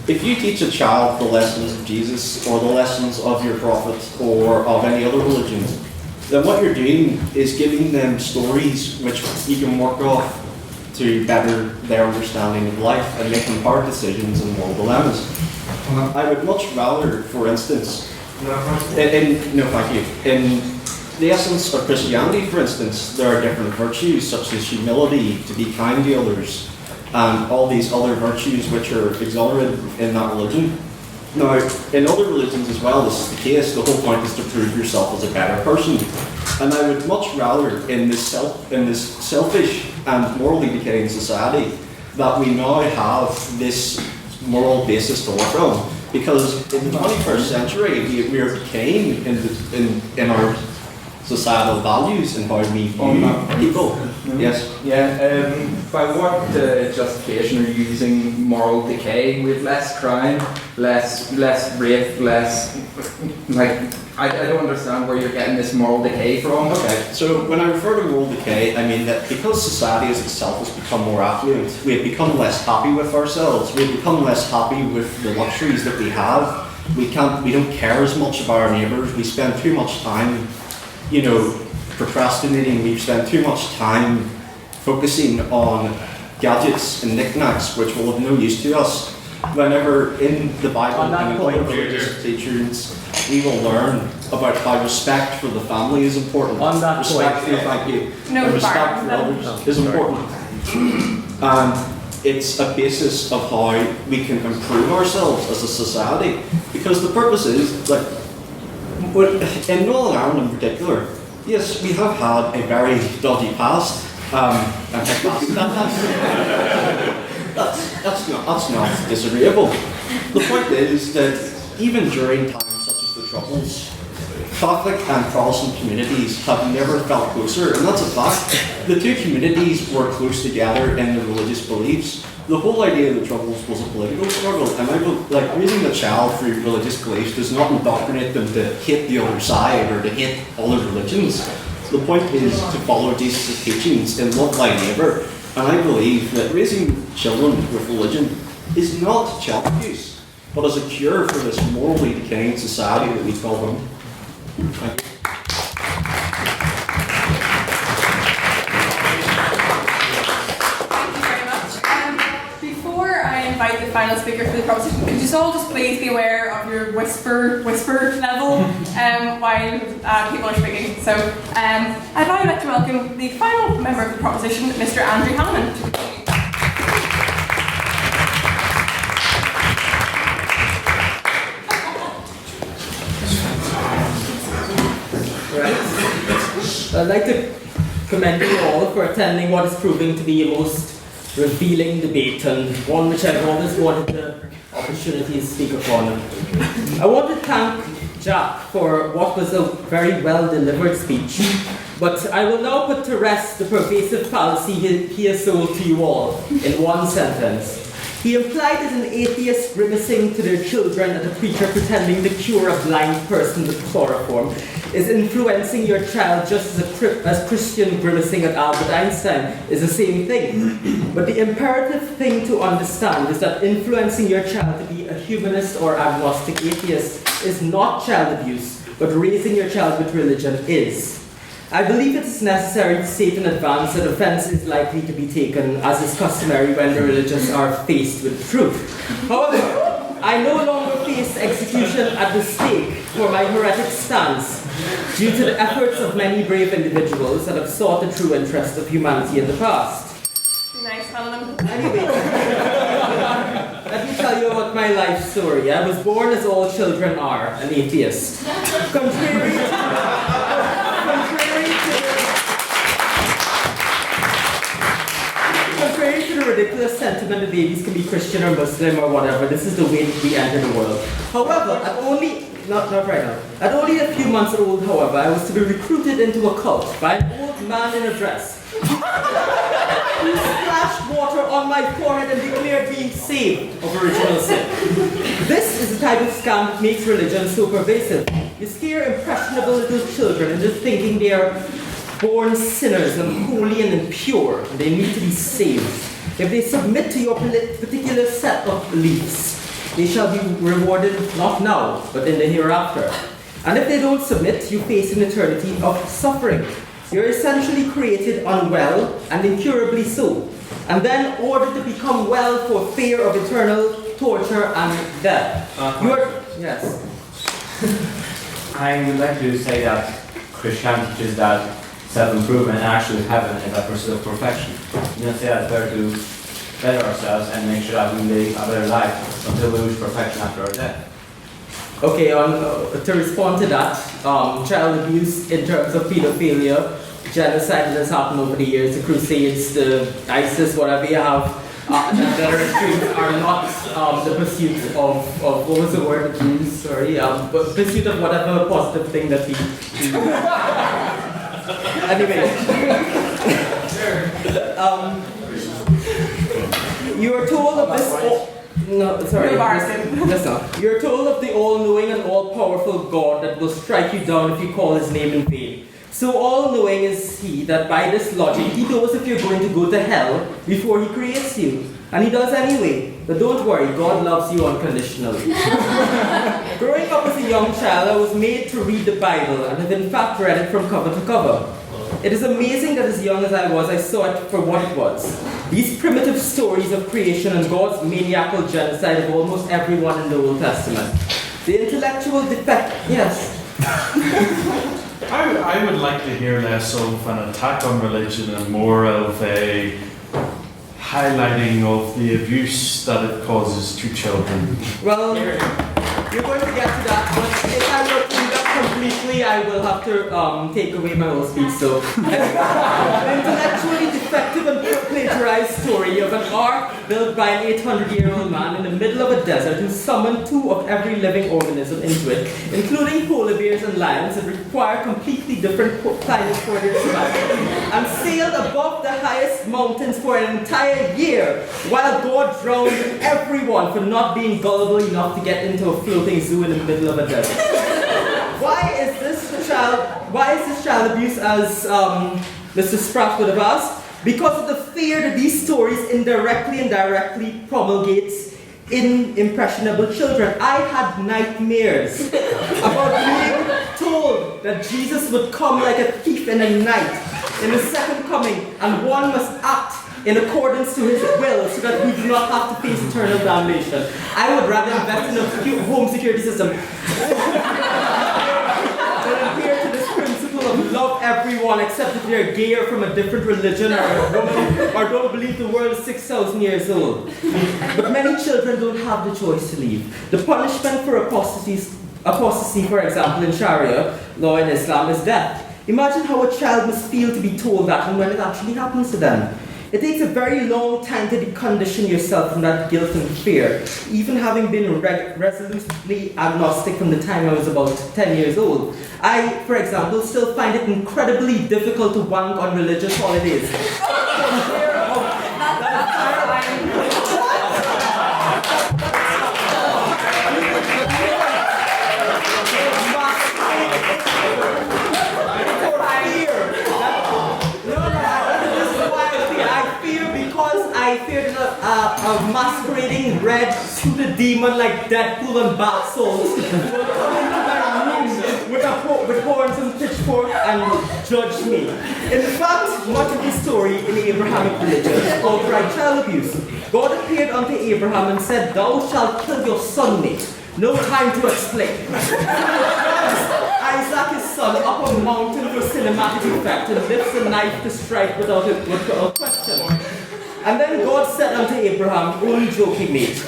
If you teach a child the lessons of Jesus, or the lessons of your prophet, or of any other religion, then what you're doing is giving them stories which you can work off to better their understanding of life and make them hard decisions and moral dilemmas. I would much rather, for instance, in the essence of Christianity, for instance, there are different virtues such as humility, to be kind to others, and all these other virtues which are exalted in that religion. Now, in other religions as well, this is the case. The whole point is to prove yourself as a better person. And I would much rather, in this selfish and morally decaying society, that we now have this moral basis to work on. Because in the 21st century, we are decaying in our societal values and how we view people. Yes? Yeah, by what justification are you using moral decay? We have less crime, less rape, less... I don't understand where you're getting this moral decay from. Okay, so when I refer to moral decay, I mean that because society as itself has become more affluent, we have become less happy with ourselves, we have become less happy with the luxuries that we have. We don't care as much about our neighbours, we spend too much time procrastinating, we've spent too much time focusing on gadgets and knickknacks which will have no use to us. Whenever in the Bible and in other religious teachings, we will learn about how respect for the family is important. Respect for others is important. And it's a basis of how we can improve ourselves as a society. Because the purpose is, in Northern Ireland in particular, yes, we have had a very dodgy past. That's not disagreeable. The point is that even during times such as the Troubles, Catholic and Protestant communities have never felt closer, and that's a fact. The two communities were close together in their religious beliefs. The whole idea of the Troubles was a political struggle, and raising a child through religious beliefs does not indoctrinate them to hate the other side or to hate other religions. The point is to follow Jesus' teachings and love thy neighbour. And I believe that raising children with religion is not child abuse, but as a cure for this morally decaying society that we call home. Thank you. Before I invite the final speaker for the proposition, could you all just please be aware of your whisper level while people are speaking. So I'd now like to welcome the final member of the proposition, Mr. Andrew Hammond. I'd like to commend you all for attending what is proving to be a most revealing debate, and one which I've always wanted the opportunity opportunity to speak upon it. I want to thank Jack for what was a very well-delivered speech, but I will now put to rest the pervasive fallacy he has sold to you all in one sentence. He implied that an atheist grimacing to their children at a preacher pretending to cure a blind person with chloroform is influencing your child just as Christian grimacing at Albert Einstein is the same thing. But the imperative thing to understand is that influencing your child to be a humanist or agnostic atheist is not child abuse, but raising your child with religion is. I believe it is necessary to state in advance that offense is likely to be taken, as is customary when the religious are faced with the truth. However, I no longer face execution at the stake for my heretic stance due to the efforts of many brave individuals that have sought the true interest of humanity in the past. Be nice, Helen. Anyway, let me tell you about my life story. I was born, as all children are, an atheist. Contrary to the ridiculous sentiment that babies can be Christian or Muslim or whatever, this is the way that we enter the world. However, not right now. At only a few months old, however, I was to be recruited into a cult by an old man in a dress who splashed water on my forehead and declared being saved of original sin. This is the type of scam that makes religion so pervasive. You scare impressionable little children into thinking they are born sinners and holy and impure, and they need to be saved. If they submit to your particular set of beliefs, they shall be rewarded not now, but in the hereafter. And if they don't submit, you face an eternity of suffering. You're essentially created unwell and incurably so, and then ordered to become well for fear of eternal torture and death. Yes. I would like to say that Christianity teaches that self-improvement and actually heaven is a pursuit of perfection. You don't say that we're to better ourselves and make sure that we live a better life until we reach perfection after our death. Okay, to respond to that, child abuse in terms of pedophilia, genocide that has happened over the years, the Crusades, the ISIS, whatever you have, that are extremes are not the pursuit of what was the word that you used? Sorry, but pursuit of whatever positive thing that we Anyway, you are told of this. You're told of the all-knowing and all-powerful God that will strike you down if you call His name in vain. So all-knowing is He that by this logic He knows if you're going to go to hell before He creates you, and He does anyway. But don't worry, God loves you unconditionally. Growing up as a young child, I was made to read the Bible and have in fact read it from cover to cover. It is amazing that as young as I was, I saw it for what it was. These primitive stories of creation and God's maniacal genocide of almost everyone in the Old Testament. The intellectual defect, yes. I would like to hear less of an attack on religion and more of a highlighting of the abuse that it causes to children. Well, you're going to get to that, but if I were to do that completely, I will have to take away my whole speech. So, an intellectually defective and plagiarized story of an ark built by an 800-year-old man in the middle of a desert who summoned 2 of every living organism into it, including polar bears and lions that require completely different climates for their survival, and sailed above the highest mountains for an entire year, while God drowned everyone for not being gullible enough to get into a floating zoo in the middle of a desert. Why is this child abuse, as Mr. Spratt would have asked? Because of the fear that these stories indirectly and directly promulgates in impressionable children. I had nightmares about being told that Jesus would come like a thief in the night in the second coming, and one must act in accordance to His will so that we do not have to face eternal damnation. I would rather invest in a home security system than adhere to this principle of love everyone except if they're gay or from a different religion or don't believe the world is 6,000 years old. But many children don't have the choice to leave. The punishment for apostasy, for example, in Sharia law in Islam is death. Imagine how a child must feel to be told that and when it actually happens to them. It takes a very long time to decondition yourself from that guilt and fear, even having been resolutely agnostic from the time I was about 10 years old. I, for example, still find it incredibly difficult to wank on religious holidays. I feared a masquerading red suited demon like Deadpool and bath salts would come into my room with horns and pitchfork and judge me. In fact, much of the story in the Abrahamic religion is outright child abuse. God appeared unto Abraham and said, "Thou shalt kill your son, mate." No time to explain. Isaac, his son, up a mountain for cinematic effect and lifts a knife to strike without a question. And then God said unto Abraham, "Only joking, mate."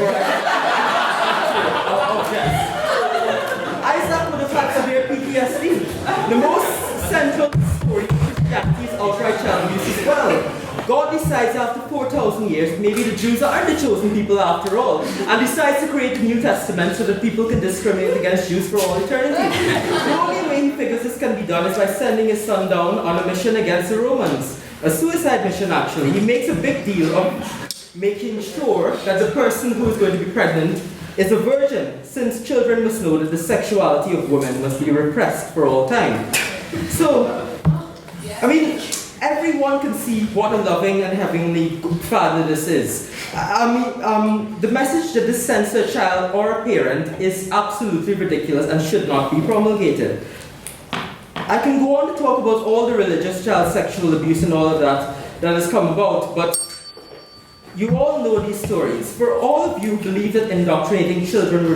Isaac would have had severe PTSD. The most central story of Christianity is outright child abuse as well. God decides after 4,000 years, maybe the Jews aren't the chosen people after all, and decides to create the New Testament so that people can discriminate against Jews for all eternity. The only way he figures this can be done is by sending his son down on a mission against the Romans. A suicide mission, actually. He makes a big deal of making sure that the person who is going to be pregnant is a virgin, since children must know that the sexuality of women must be repressed for all time. So, I mean, everyone can see what a loving and heavenly father this is. The message that this sends to a child or a parent is absolutely ridiculous and should not be promulgated. I can go on to talk about all the religious child sexual abuse and all of that has come about, but you all know these stories. For all of you who believe that indoctrinating children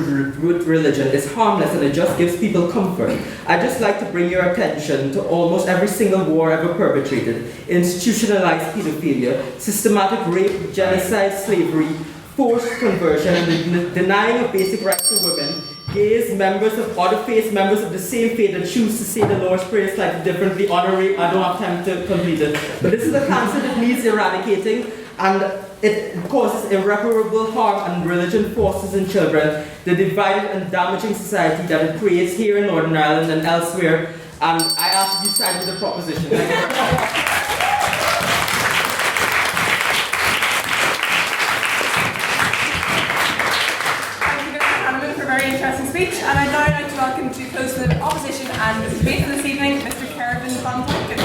with religion is harmless and it just gives people comfort, I'd just like to bring your attention to almost every single war ever perpetrated: institutionalized pedophilia, systematic rape, genocide, slavery, forced conversion, and the denying of basic rights to women, gays, members of other faiths, members of the same faith that choose to say the Lord's Prayer slightly differently, honorary. I don't have time to complete it. But this is a cancer that needs eradicating, and it causes irreparable harm, and religion forces in children the divided and damaging society that it creates here in Northern Ireland and elsewhere. And I ask you to side with the proposition. Thank you. Very interesting speech, and I'd now like to welcome to close the opposition and the debate for this evening, Mr. Kervin van Tonken.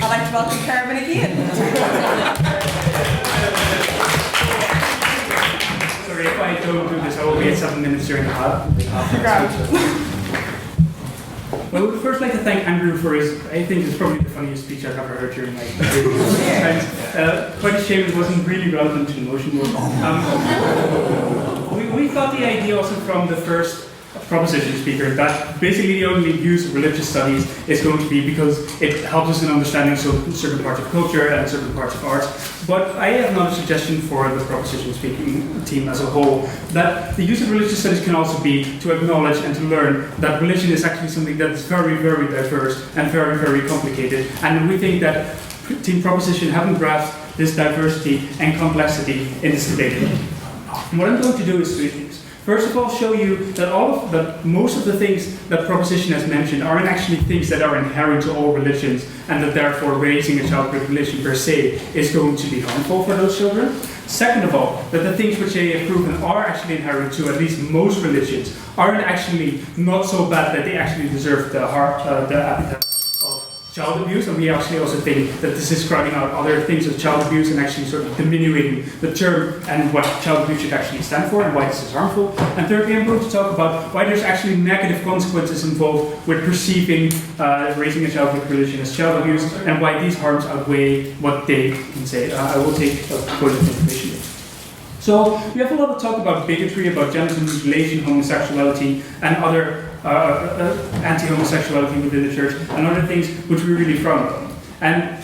I'd like to welcome Kervin again. Sorry, if I don't do this, I will be at 7 minutes during the half. Well, I would first like to thank Andrew for his, I think it's probably the funniest speech I've ever heard during my times. Quite a shame it wasn't really relevant to the motion. We got the idea also from the first proposition speaker that basically the only use of religious studies is going to be because it helps us in understanding certain parts of culture and certain parts of art. But I have another suggestion for the proposition speaking team as a whole, that the use of religious studies can also be to acknowledge and to learn that religion is actually something that is very, very diverse and very, very complicated. And we think that Team Proposition haven't grasped this diversity and complexity in this debate. And what I'm going to do is three things. First of all, show you that most of the things that Proposition has mentioned aren't actually things that are inherent to all religions, and that therefore raising a child with religion per se is going to be harmful for those children. Second of all, that the things which they have proven are actually inherent to at least most religions aren't actually not so bad that they actually deserve the epithet of child abuse, and we actually also think that this is crowding out other things of child abuse and actually sort of diminuting the term and what child abuse should actually stand for and why this is harmful. And thirdly, I'm going to talk about why there's actually negative consequences involved with perceiving raising a child with religion as child abuse, and why these harms outweigh what they can say. I will take a point of information. So we have a lot of talk about bigotry, about gender mutilation, homosexuality, and other anti-homosexuality within the church, and other things which we really frown upon. And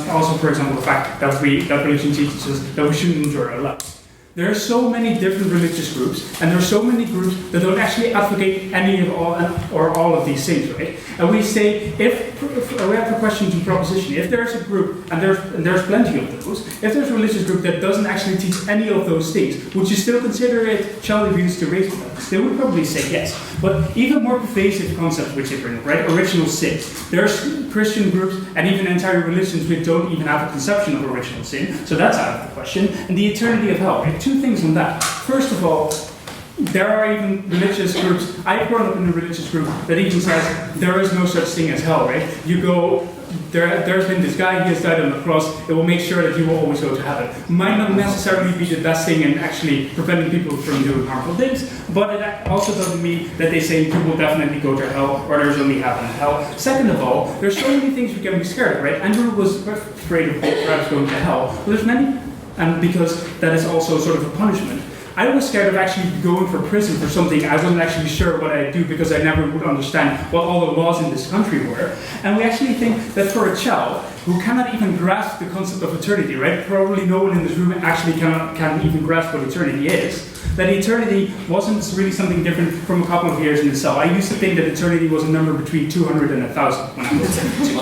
also, for example, the fact that religion teaches us that we shouldn't enjoy our lives. There are so many different religious groups, and there are so many groups that don't actually advocate any of all of these things, right? And we say, if we have a question to proposition, if there's a group, and there's plenty of those, if there's a religious group that doesn't actually teach any of those things, would you still consider it child abuse to raise them? They would probably say yes. But even more pervasive concepts which they bring up, right? Original sin. There's Christian groups and even entire religions which don't even have a conception of original sin, so that's out of the question. And the eternity of hell, right? Two things on that. First of all, there are even religious groups. I've grown up in a religious group that even says there is no such thing as hell, right? You go, there's been this guy, he has died on the cross, it will make sure that you will always go to heaven. Might not necessarily be the best thing in actually preventing people from doing harmful things, but it also doesn't mean that they say people will definitely go to hell or there's only heaven and hell. Second of all, there's so many things we can be scared of, right? Andrew was afraid of perhaps going to hell, but there's many, and because that is also sort of a punishment. I was scared of actually going for prison for something I wasn't actually sure what I'd do because I never would understand what all the laws in this country were. And we actually think that for a child who cannot even grasp the concept of eternity, right? Probably no one in this room actually can even grasp what eternity is. That eternity wasn't really something different from a couple of years in the cell. I used to think that eternity was a number between 200 and 1,000 when I was 17.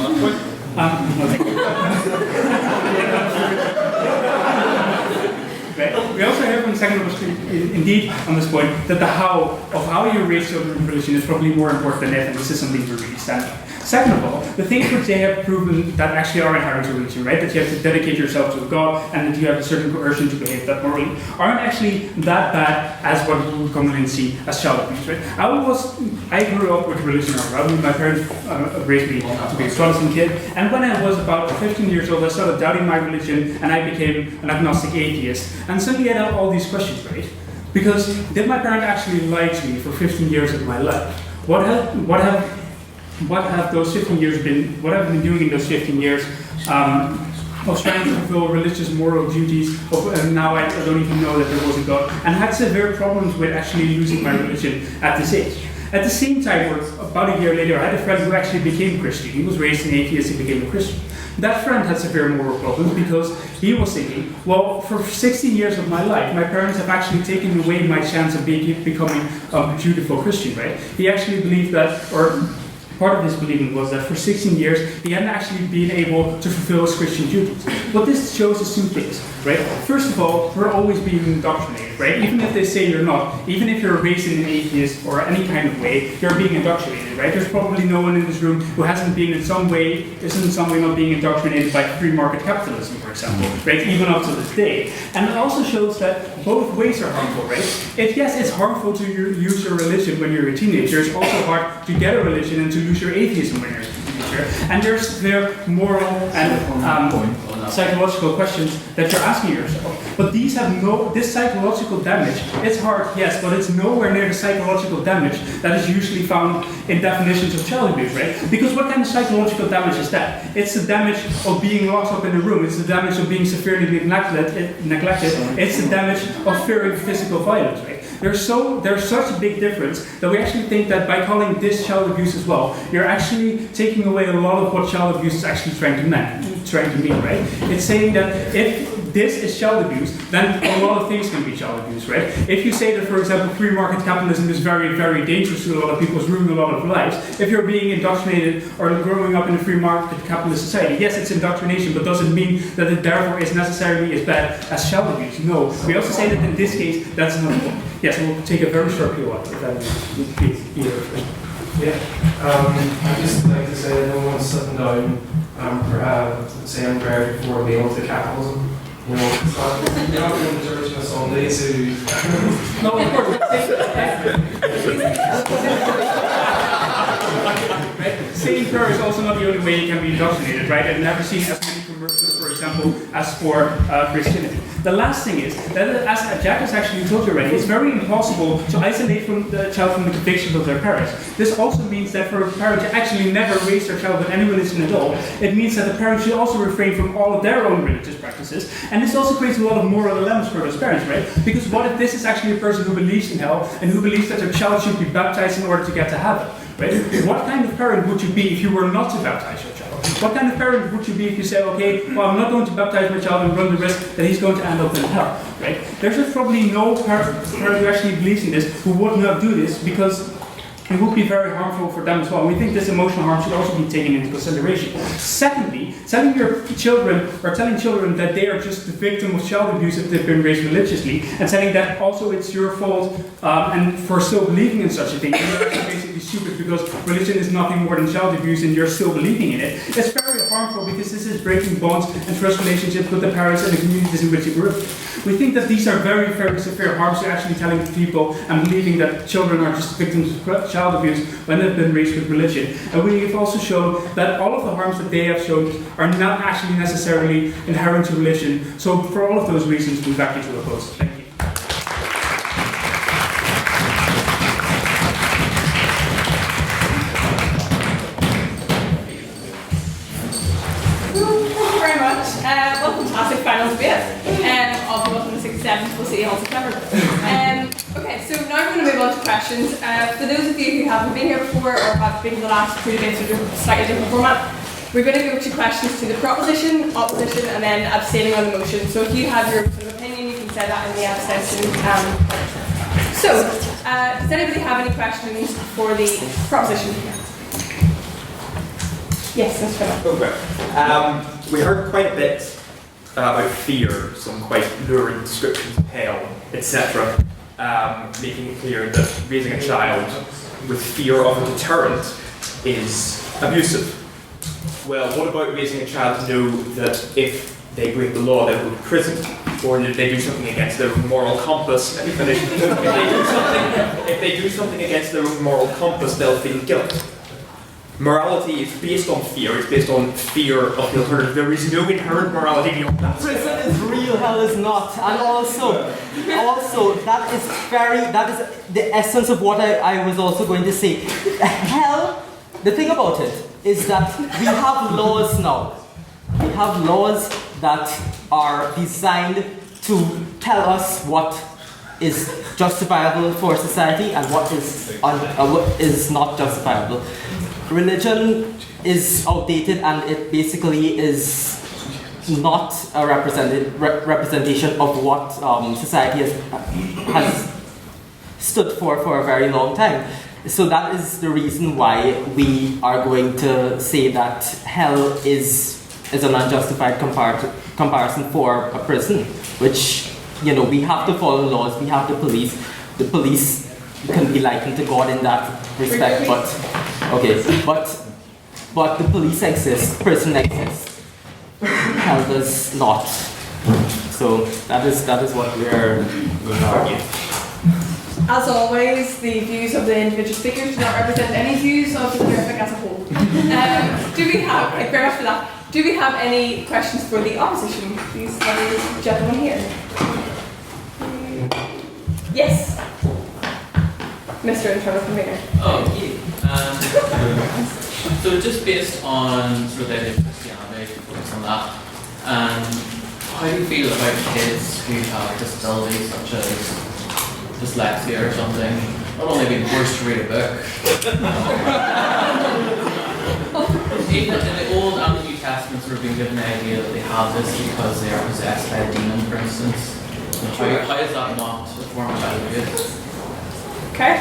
We also hear from second of indeed on this point that the how of how you raise children in religion is probably more important than if, and this is something we really stand by. Second of all, the things which they have proven that actually are inherent to religion, right? That you have to dedicate yourself to God and that you have a certain coercion to behave that morally, aren't actually that bad as what we would commonly see as child abuse, right? I grew up with religion around me. My parents raised me to be a Protestant kid, and when I was about 15 years old, I started doubting my religion and I became an agnostic atheist. And suddenly I had all these questions, right? Because did my parents actually lie to me for 15 years of my life? What have those 15 years been? What have I been doing in those 15 years of trying to fulfill religious moral duties? And now I don't even know that there was a God, and had severe problems with actually losing my religion at this age. At the same time, or about a year later, I had a friend who actually became Christian. He was raised an atheist, he became a Christian. That friend had severe moral problems because he was thinking, well, for 16 years of my life, my parents have actually taken away my chance of becoming a beautiful Christian, right? He actually believed that, or part of his believing was that for 16 years, he hadn't actually been able to fulfill his Christian duties. What this shows us two things, right? First of all, we're always being indoctrinated, right? Even if they say you're not, even if you're raised in an atheist or any kind of way, you're being indoctrinated, right? There's probably no one in this room who hasn't been isn't in some way not being indoctrinated by free market capitalism, for example, right? Even up to this day. And it also shows that both ways are harmful, right? Yes, it's harmful to use your religion when you're a teenager. It's also hard to get a religion and to lose your atheism when you're a teenager. And there's their moral and psychological questions that you're asking yourself. But these have this psychological damage. It's hard, yes, but it's nowhere near the psychological damage that is usually found in definitions of child abuse, right? Because what kind of psychological damage is that? It's the damage of being locked up in a room. It's the damage of being severely neglected. It's the damage of fearing physical violence, right? There's such a big difference that we actually think that by calling this child abuse as well, you're actually taking away a lot of what child abuse is actually trying to mean, right? It's saying that if this is child abuse, then a lot of things can be child abuse, right? If you say that, for example, free market capitalism is very, very dangerous to a lot of people, it's ruining a lot of lives, if you're being indoctrinated or growing up in a free market capitalist society, yes, it's indoctrination, but doesn't mean that it therefore is necessarily as bad as child abuse. No. We also say that in this case, that's not one. Yes, we'll take a very short POI, if that is yeah. I'd just like to say that no one's sitting down saying prayer before a meal to capitalism. You know, it's not, you're not going to church on a Sunday to... No, of course. Right? Saying prayer is also not the only way you can be indoctrinated, right? I've never seen as many commercials, for example, as for Christianity. The last thing is that, as Jack has actually told you already, it's very impossible to isolate the child from the convictions of their parents. This also means that for a parent to actually never raise their child with any religion at all, it means that the parent should also refrain from all of their own religious practices. And this also creates a lot of moral dilemmas for those parents, right? Because what if this is actually a person who believes in hell and who believes that their child should be baptized in order to get to heaven? Right? What kind of parent would you be if you were not to baptize your child? What kind of parent would you be if you say, okay, well, I'm not going to baptize my child and run the risk that he's going to end up in hell, right? There's probably no parent who actually believes in this who would not do this, because it would be very harmful for them as well. We think this emotional harm should also be taken into consideration. Secondly, telling children that they are just the victim of child abuse if they've been raised religiously, and telling that also it's your fault and for still believing in such a thing, and you're actually basically stupid because religion is nothing more than child abuse and you're still believing in it. It's very harmful because this is breaking bonds and trust relationships with the parents and the communities in which you grew up. We think that these are very, very severe harms to actually telling people and believing that children are just victims of child abuse when they've been raised with religion. And we have also shown that all of the harms that they have shown are not actually necessarily inherent to religion. So for all of those reasons, we back you to oppose. Thank you. Well, fantastic final debate of the 167th. We'll see you all in September. Okay, so now we're going to move on to questions. For those of you who haven't been here before or have been to the last 2 debates in a slightly different format, we're going to go to questions to the proposition, opposition, and then abstaining on the motion. So if you have your sort of opinion, you can say that in the abstention. Does anybody have any questions for the proposition? Yes, Mr. Philip. Okay. We heard quite a bit about fear, some quite lurid descriptions of hell, etc., making it clear that raising a child with fear of a deterrent is abusive. Well, what about raising a child to know that if they break the law, they'll go to prison, or if they do something against their own moral compass? Let me finish. If they do something against their own moral compass, they'll feel guilt. Morality is based on fear. It's based on fear of the alternative. There is no inherent morality beyond that. Prison is real, hell is not. And also that is the essence of what I was also going to say. Hell, the thing about it is that we have laws now. We have laws that are designed to tell us what is justifiable for society and what is not justifiable. Religion is outdated and it basically is not a representation of what society has stood for a very long time. So that is the reason why we are going to say that hell is an unjustified comparison for a prison, which, we have to follow laws, we have the police. The police can be likened to God in that respect, but the police exist, prison exists, hell does not. So that is what we're arguing. As always, the views of the individual speakers do not represent any views of the Derrick as a whole. Thank you very much for that. Do we have any questions for the opposition? These gentlemen here. Yes. Mr. Internal Convener. Oh, you. So just based on sort of the idea of Christianity, focus on that, how do you feel about kids who have disabilities such as dyslexia or something, not only being forced to read a book, even in the Old and the New Testament sort of being given the idea that they have this because they are possessed by a demon, for instance. How is that not a form of child abuse? Okay.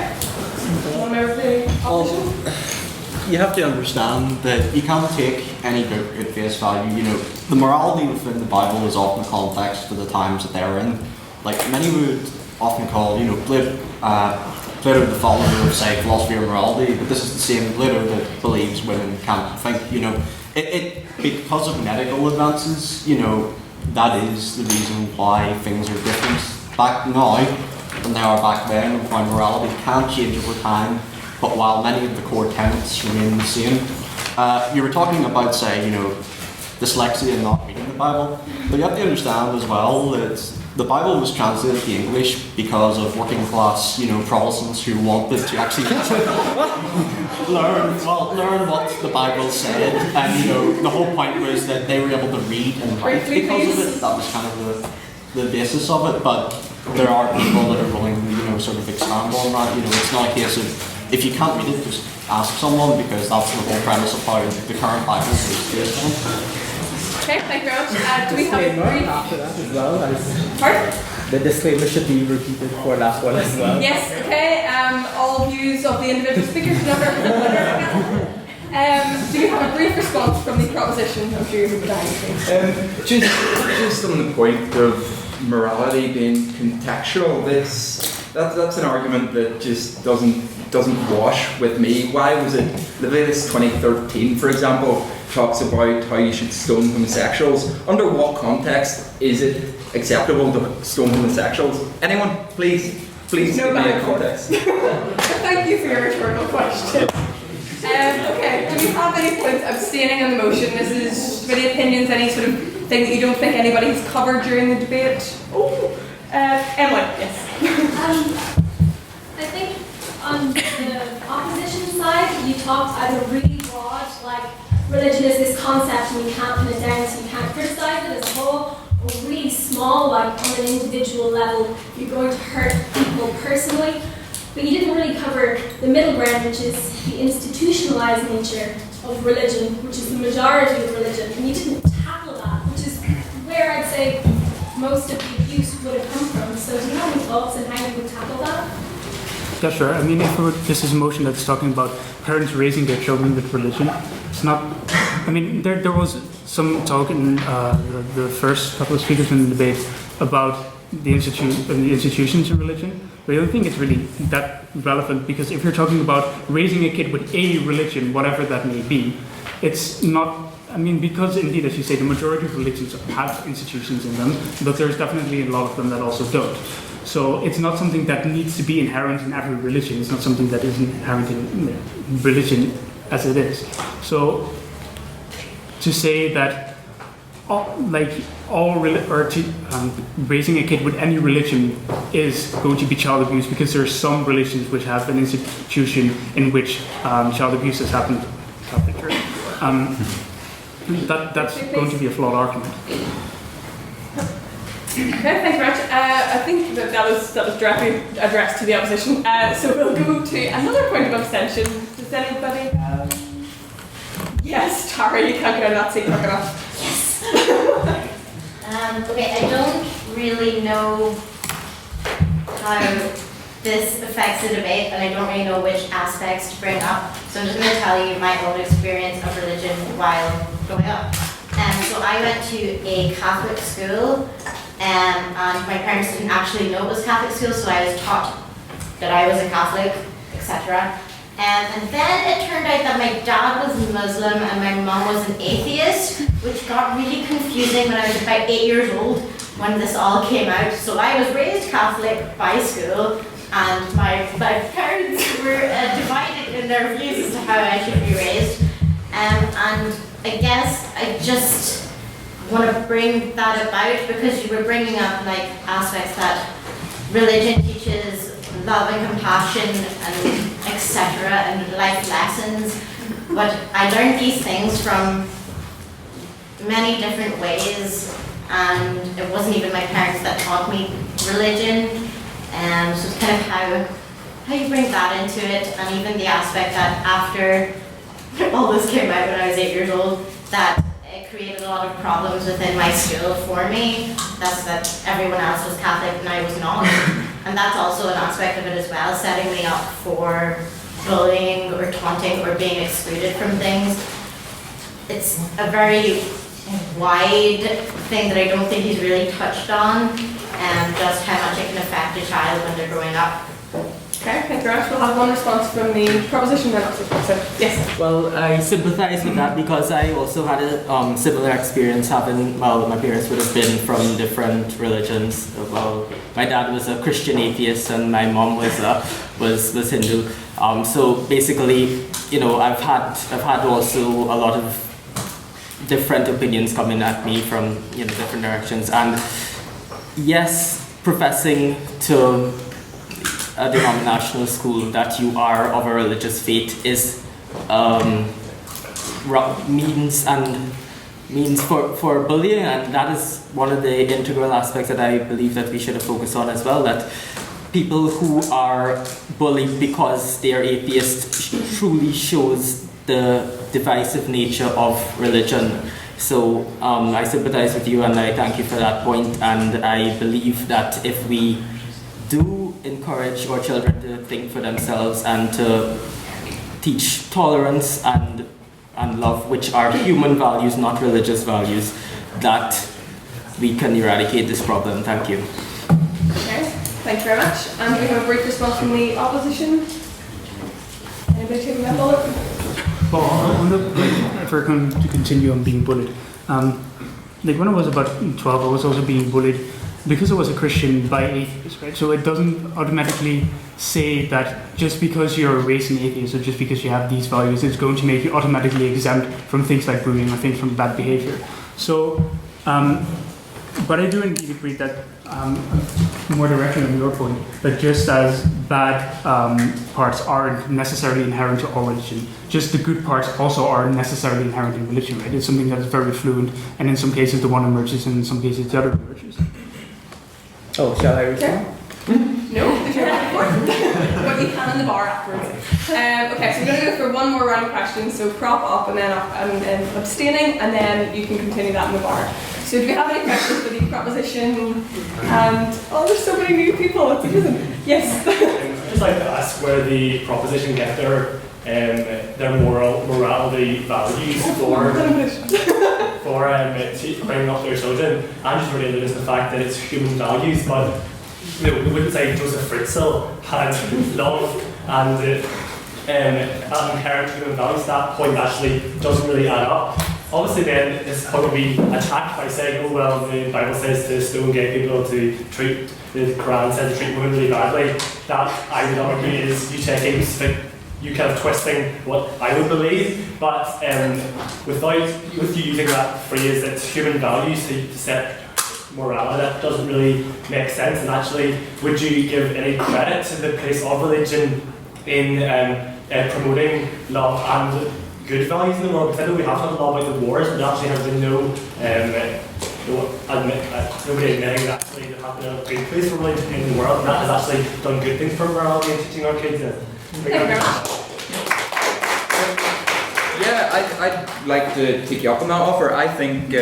You have to understand that you can't take any book at face value. The morality within the Bible is often context for the times that they're in. Like many would often call, Plato the follower of, say, philosophy or morality, but this is the same Plato that believes women can't think. Because of medical advances, that is the reason why things are different back now than they are back then, and why morality can change over time, but while many of the core tenets remain the same. You were talking about, say, dyslexia and not reading the Bible, but you have to understand as well that the Bible was translated to English because of working class, Protestants who wanted to actually learn what the Bible said, and the whole point was that they were able to read and write because of it. That was kind of the basis of it. But there are people that are willing to, sort of expand on that. It's not a case of if you can't read it, just ask someone, because that's the whole premise of how the current Bible is based on. Okay, thank you very much. Do we have a brief? After that as well? Pardon? The disclaimer should be repeated for that one as well. Yes, okay. All views of the individual speakers do you have a brief response from the proposition? I'm sure you would have Just on the point of morality being contextual, that's an argument that just doesn't wash with me. Why was it Leviticus 20:13, for example, talks about how you should stone homosexuals? Under what context is it acceptable to stone homosexuals? Anyone, please give me a context. Thank you for your rhetorical question. Okay, do you have any points abstaining on the motion? This is for the opinions, any sort of thing that you don't think anybody has covered during the debate? Emily, yes. I think on the opposition side, you talked either really broad, like religion is this concept and you can't pin it down, so you can't criticize it as a whole, or really small, like on an individual level, you're going to hurt people personally. But you didn't really cover the middle ground, which is the institutionalized nature of religion, which is the majority of religion, and you didn't tackle that, which is where I'd say most of the abuse would have come from. So do you have any thoughts on how you would tackle that? Yeah, sure. I mean, this is a motion that's talking about parents raising their children with religion. It's not. I mean, there was some talk in the first couple of speakers in the debate about the institutions of religion, but I don't think it's really that relevant, because if you're talking about raising a kid with a religion, whatever that may be, it's not. I mean, because indeed, as you say, the majority of religions have institutions in them, but there's definitely a lot of them that also don't. So it's not something that needs to be inherent in every religion. It's not something that is inherent in religion as it is. So to say that raising a kid with any religion is going to be child abuse, because there are some religions which have an institution in which child abuse has happened. Catholic Church. That's going to be a flawed argument. Okay, thanks very much. I think that was directly addressed to the opposition. So we'll go to another point of abstention. Does anybody? Yes, Tara, you can't get out of that seat quick enough. Yes. Okay, I don't really know how this affects the debate, and I don't really know which aspects to bring up. So I'm just going to tell you my own experience of religion while growing up. So I went to a Catholic school, and my parents didn't actually know it was Catholic school, so I was taught that I was a Catholic, etc. And then it turned out that my dad was Muslim and my mum was an atheist, which got really confusing when I was about 8 years old when this all came out. So I was raised Catholic by school, and my parents were divided in their views as to how I should be raised. And I guess I just want to bring that about, because you were bringing up like aspects that religion teaches love and compassion and etc. and life lessons, but I learned these things from many different ways, and it wasn't even my parents that taught me religion. So it's kind of how you bring that into it, and even the aspect that after all this came out when I was 8 years old, that it created a lot of problems within my school for me. That's that everyone else was Catholic and I was not. And that's also an aspect of it as well, setting me up for bullying or taunting or being excluded from things. It's a very wide thing that I don't think he's really touched on, and just how much it can affect a child when they're growing up. Okay, thank you very much. We'll have one response from the proposition then. Yes. Well, I sympathize with that, because I also had a similar experience having, well, my parents would have been from different religions. Well, my dad was a Christian atheist and my mom was Hindu. So basically, you know, I've had also a lot of different opinions coming at me from, you know, different directions. And yes, professing to a denominational school that you are of a religious faith is means for bullying, and that is one of the integral aspects that I believe that we should have focused on as well. That people who are bullied because they are atheist truly shows the divisive nature of religion. So I sympathize with you and I thank you for that point, and I believe that if we do encourage our children to think for themselves and to teach tolerance and love, which are human values, not religious values, that we can eradicate this problem. Thank you. Okay, thank you very much. And we have a brief response from the opposition. Anybody taking that bullet? Well, if we're going to continue on being bullied, like when I was about 12, I was also being bullied because I was a Christian by atheists, right? So it doesn't automatically say that just because you're a racing atheist or just because you have these values, it's going to make you automatically exempt from things like bullying or things from bad behavior. So, but I do indeed agree that, more directly on your point, that just as bad parts aren't necessarily inherent to all religion, just the good parts also aren't necessarily inherent in religion, right? It's something that is very fluid, and in some cases the one emerges, and in some cases the other emerges. Oh, shall I respond? No, if you're ready for it. But you can in the bar afterwards. Okay, so we're going to go for one more round of questions. So prop up and then up and abstaining, and then you can continue that in the bar. So do we have any questions for the proposition? And oh, there's so many new people. It's amazing. Yes. I'd just like to ask where the proposition get their morality values for bringing up their children. I'm just related to the fact that it's human values, but we wouldn't say Joseph Fritzl had love and inherent human values. That point actually doesn't really add up. Obviously then it's how to be attacked by saying, oh well, the Bible says to stone gay people, to treat, the Quran says to treat women really badly. That I would argue is you kind of twisting what I would believe, but with you using that phrase, it's human values to set morality, that doesn't really make sense. And actually, would you give any credit to the place of religion in promoting love and good values in the world? Because I know we have talked a lot about the wars, but there actually has been nobody admitting that actually there has been a great place for religion in the world, and that has actually done good things for morality and teaching our kids. Yeah, I'd like to take you up on that offer. I think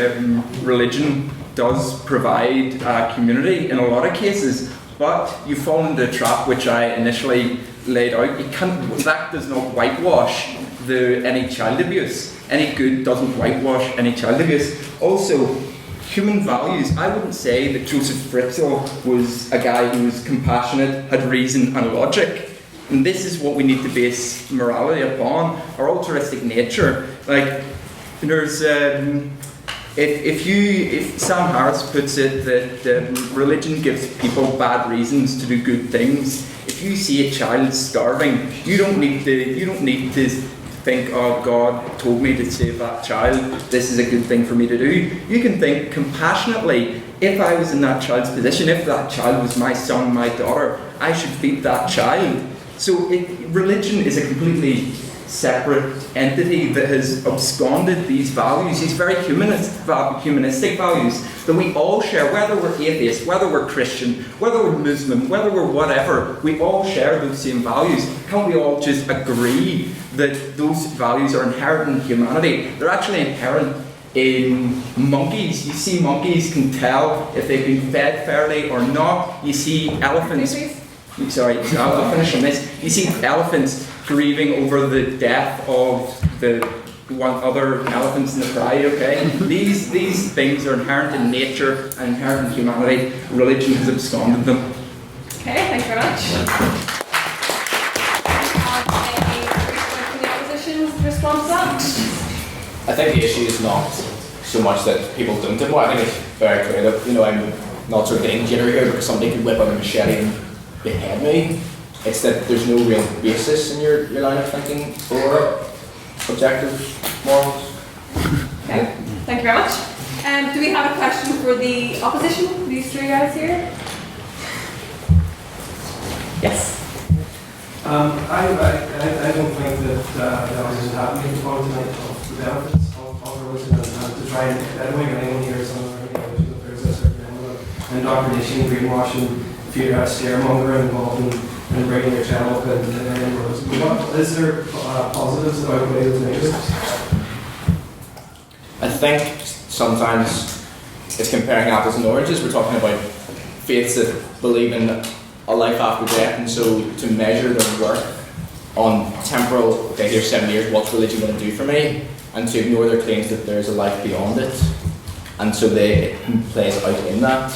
religion does provide a community in a lot of cases, but you fall into a trap which I initially laid out. That does not whitewash any child abuse. Any good doesn't whitewash any child abuse. Also, human values. I wouldn't say that Joseph Fritzl was a guy who was compassionate, had reason and logic. And this is what we need to base morality upon, our altruistic nature. Like, there's, if Sam Harris puts it that religion gives people bad reasons to do good things. If you see a child starving, you don't need to think, oh, God told me to save that child, this is a good thing for me to do. You can think compassionately, if I was in that child's position, if that child was my son, my daughter, I should feed that child. So religion is a completely separate entity that has absconded these values, these very humanistic values that we all share, whether we're atheist, whether we're Christian, whether we're Muslim, whether we're whatever, we all share those same values. Can't we all just agree that those values are inherent in humanity? They're actually inherent in monkeys. You see monkeys can tell if they've been fed fairly or not. You see elephants... Sorry, I'll finish on this. You see elephants grieving over the death of the one other elephants in the pride, okay? These things are inherent in nature and inherent in humanity. Religion has absconded them. Okay, thank you very much. Any opposition response to that? I think the issue is not so much that people don't do more. I think it's very clear that, I'm not sort of danger here because somebody could whip out a machete and behead me. It's that there's no real basis in your line of thinking for objective morals. Okay, thank you very much. Do we have a question for the opposition, these three guys here? Yes. I don't think that the opposition have made the point tonight of the benefits of religion and to try and, I don't think anyone here is on religion, that there's a certain level of indoctrination, brainwashing, if you have scaremongering involved in bringing your child up in any roads. What is there positives that outweigh those negatives? I think sometimes it's comparing apples and oranges. We're talking about faiths that believe in a life after death, and so to measure their worth on temporal, okay, here's 7 years, what's religion going to do for me? And to ignore their claims that there's a life beyond it. And so it plays out in that.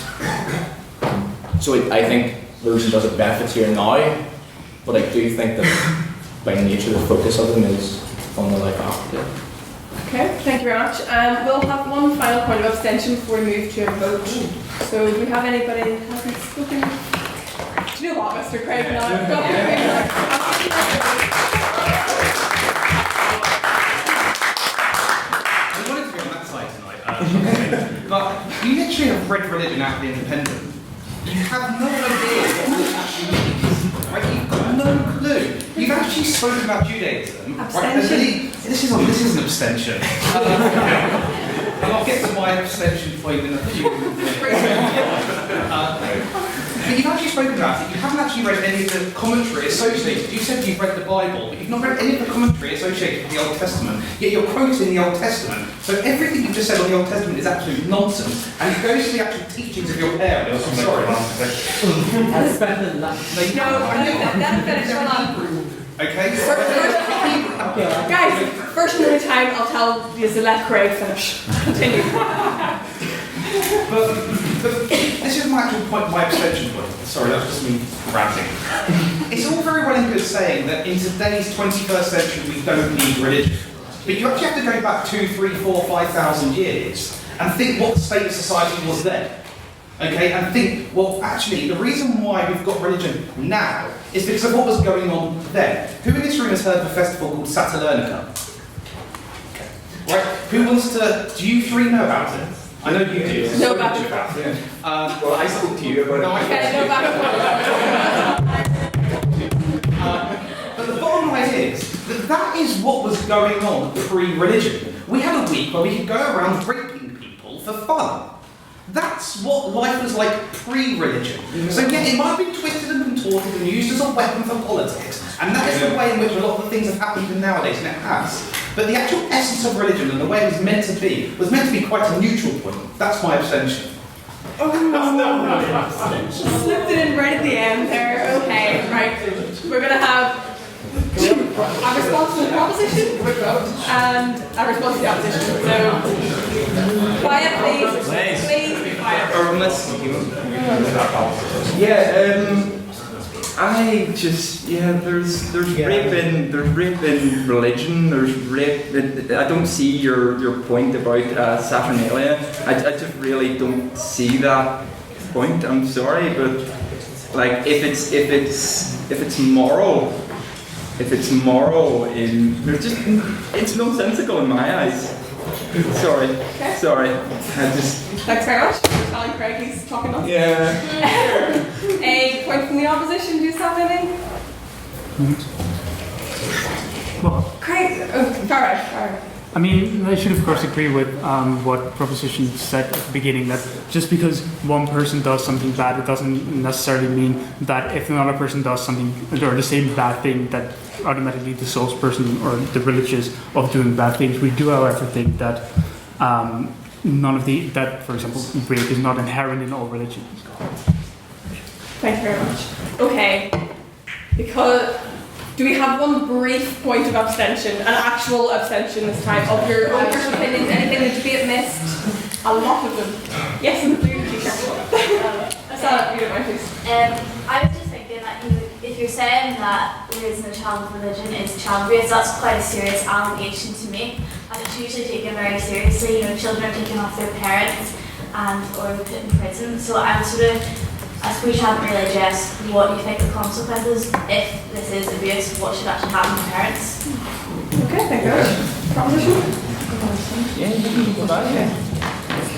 So I think religion does have benefits here now, but I do think that by nature the focus of them is on the life after death. Okay, thank you very much. We'll have one final point of abstention before we move to a vote. So do we have anybody that hasn't spoken? Do you know what, Mr. Craig? No, I've got I wanted to be on that side tonight, but you literally have read religion out of the Independent. You have no idea what this actually means. Right? You've got no clue. You've actually spoken about Judaism. Right? This is an abstention. And I'll get to my abstention point in a few minutes. But you've actually spoken about it. You haven't actually read any of the commentary associated. You said you've read the Bible, but you've not read any of the commentary associated with the Old Testament. Yet you're quoting the Old Testament. So everything you've just said on the Old Testament is absolute nonsense, and it goes to the actual teachings of your parents. I'm sorry. That's better than that. Okay. Guys, first another time I'll tell you to let Craig finish. Continue. But this is my actual point, my abstention point. Sorry, that was just me ranting. It's all very well and good saying that in today's 21st century we don't need religion. But you actually have to go back 2, 3, 4, 5,000 years and think what the state of society was then. Okay, and think, well, actually, the reason why we've got religion now is because of what was going on then. Who in this room has heard of a festival called Saturnalia? Okay. Right, who wants to, do you three know about it? I know you do. Know about it. Well, I spoke to you about it. No, I can't know about it. But the bottom line is that that is what was going on pre-religion. We had a week where we could go around raping people for fun. That's what life was like pre-religion. So yeah, it might have been twisted and contorted and used as a weapon for politics, and that is the way in which a lot of the things have happened nowadays, and it has. But the actual essence of religion and the way it was meant to be quite a neutral point. That's my abstention. Slipped it in right at the end there. Okay, right. We're going to have a response to the proposition and a response to the opposition. So, quiet please. Please be quiet. Or unless I just there's rape in religion. There's rape. I don't see your point about Saturnalia. I just really don't see that point. I'm sorry, but like if it's moral, it's nonsensical in my eyes. Sorry. Okay. Sorry. Thanks very much for telling Craig he's talking nonsense. Yeah. A point from the opposition, do you have anything? Well, Craig, alright. I mean, I should of course agree with what Proposition said at the beginning, that just because one person does something bad, it doesn't necessarily mean that if another person does something or the same bad thing, that automatically the souls person or the religious of doing bad things. We do, however, think that that, for example, rape is not inherent in all religions. Thank you very much. Okay, because do we have one brief point of abstention, an actual abstention this time, of your own personal opinions, anything the debate missed? A lot of them. Yes, in the blue t-shirt. Sarah, you don't mind, please. I was just thinking that if you're saying that raising a child with religion is child raise, that's quite a serious allegation to make, and it's usually taken very seriously. Children are taken off their parents or put in prison. So I suppose you haven't really addressed what you think the consequences, if this is abuse, what should actually happen to parents. Okay, thank you. Proposition?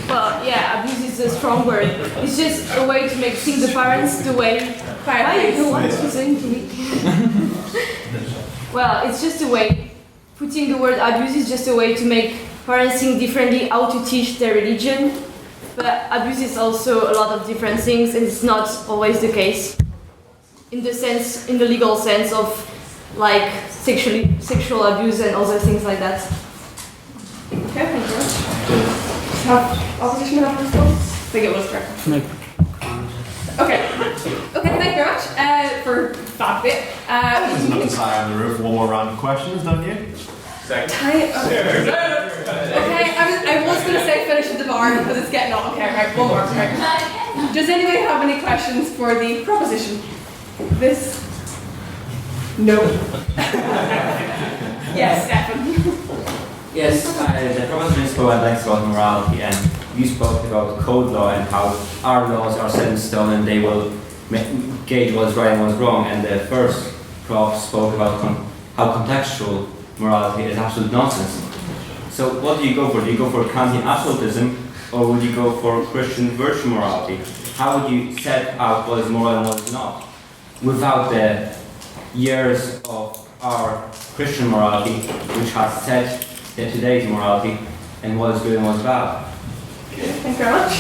Well, yeah, abuse is a strong word. It's just a way to make seem the parents the way. Why you want to saying to me? Well, it's just a way. Putting the word abuse is just a way to make parents think differently how to teach their religion. But abuse is also a lot of different things, and it's not always the case. In the legal sense of like sexual abuse and other things like that. Okay, thank you very much. Have opposition have a response? I think it was correct. Okay. Okay, thank you very much for that bit. There's another sign on the roof. One more round of questions, don't you? Second. Okay, I was going to say finish at the bar because it's getting on. Okay, right, one more. Right. Does anybody have any questions for the proposition? This? No. Yes, Stefan. Yes, the proposition spoke at length about morality, and you spoke about code law and how our laws are set in stone and they will gauge what's right and what's wrong. And the first prof spoke about how contextual morality is absolute nonsense. So what do you go for? Do you go for Kantian absolutism, or would you go for Christian virtue morality? How would you set out what is moral and what is not, without the years of our Christian morality, which has set today's morality and what is good and what is bad? Thank you very much.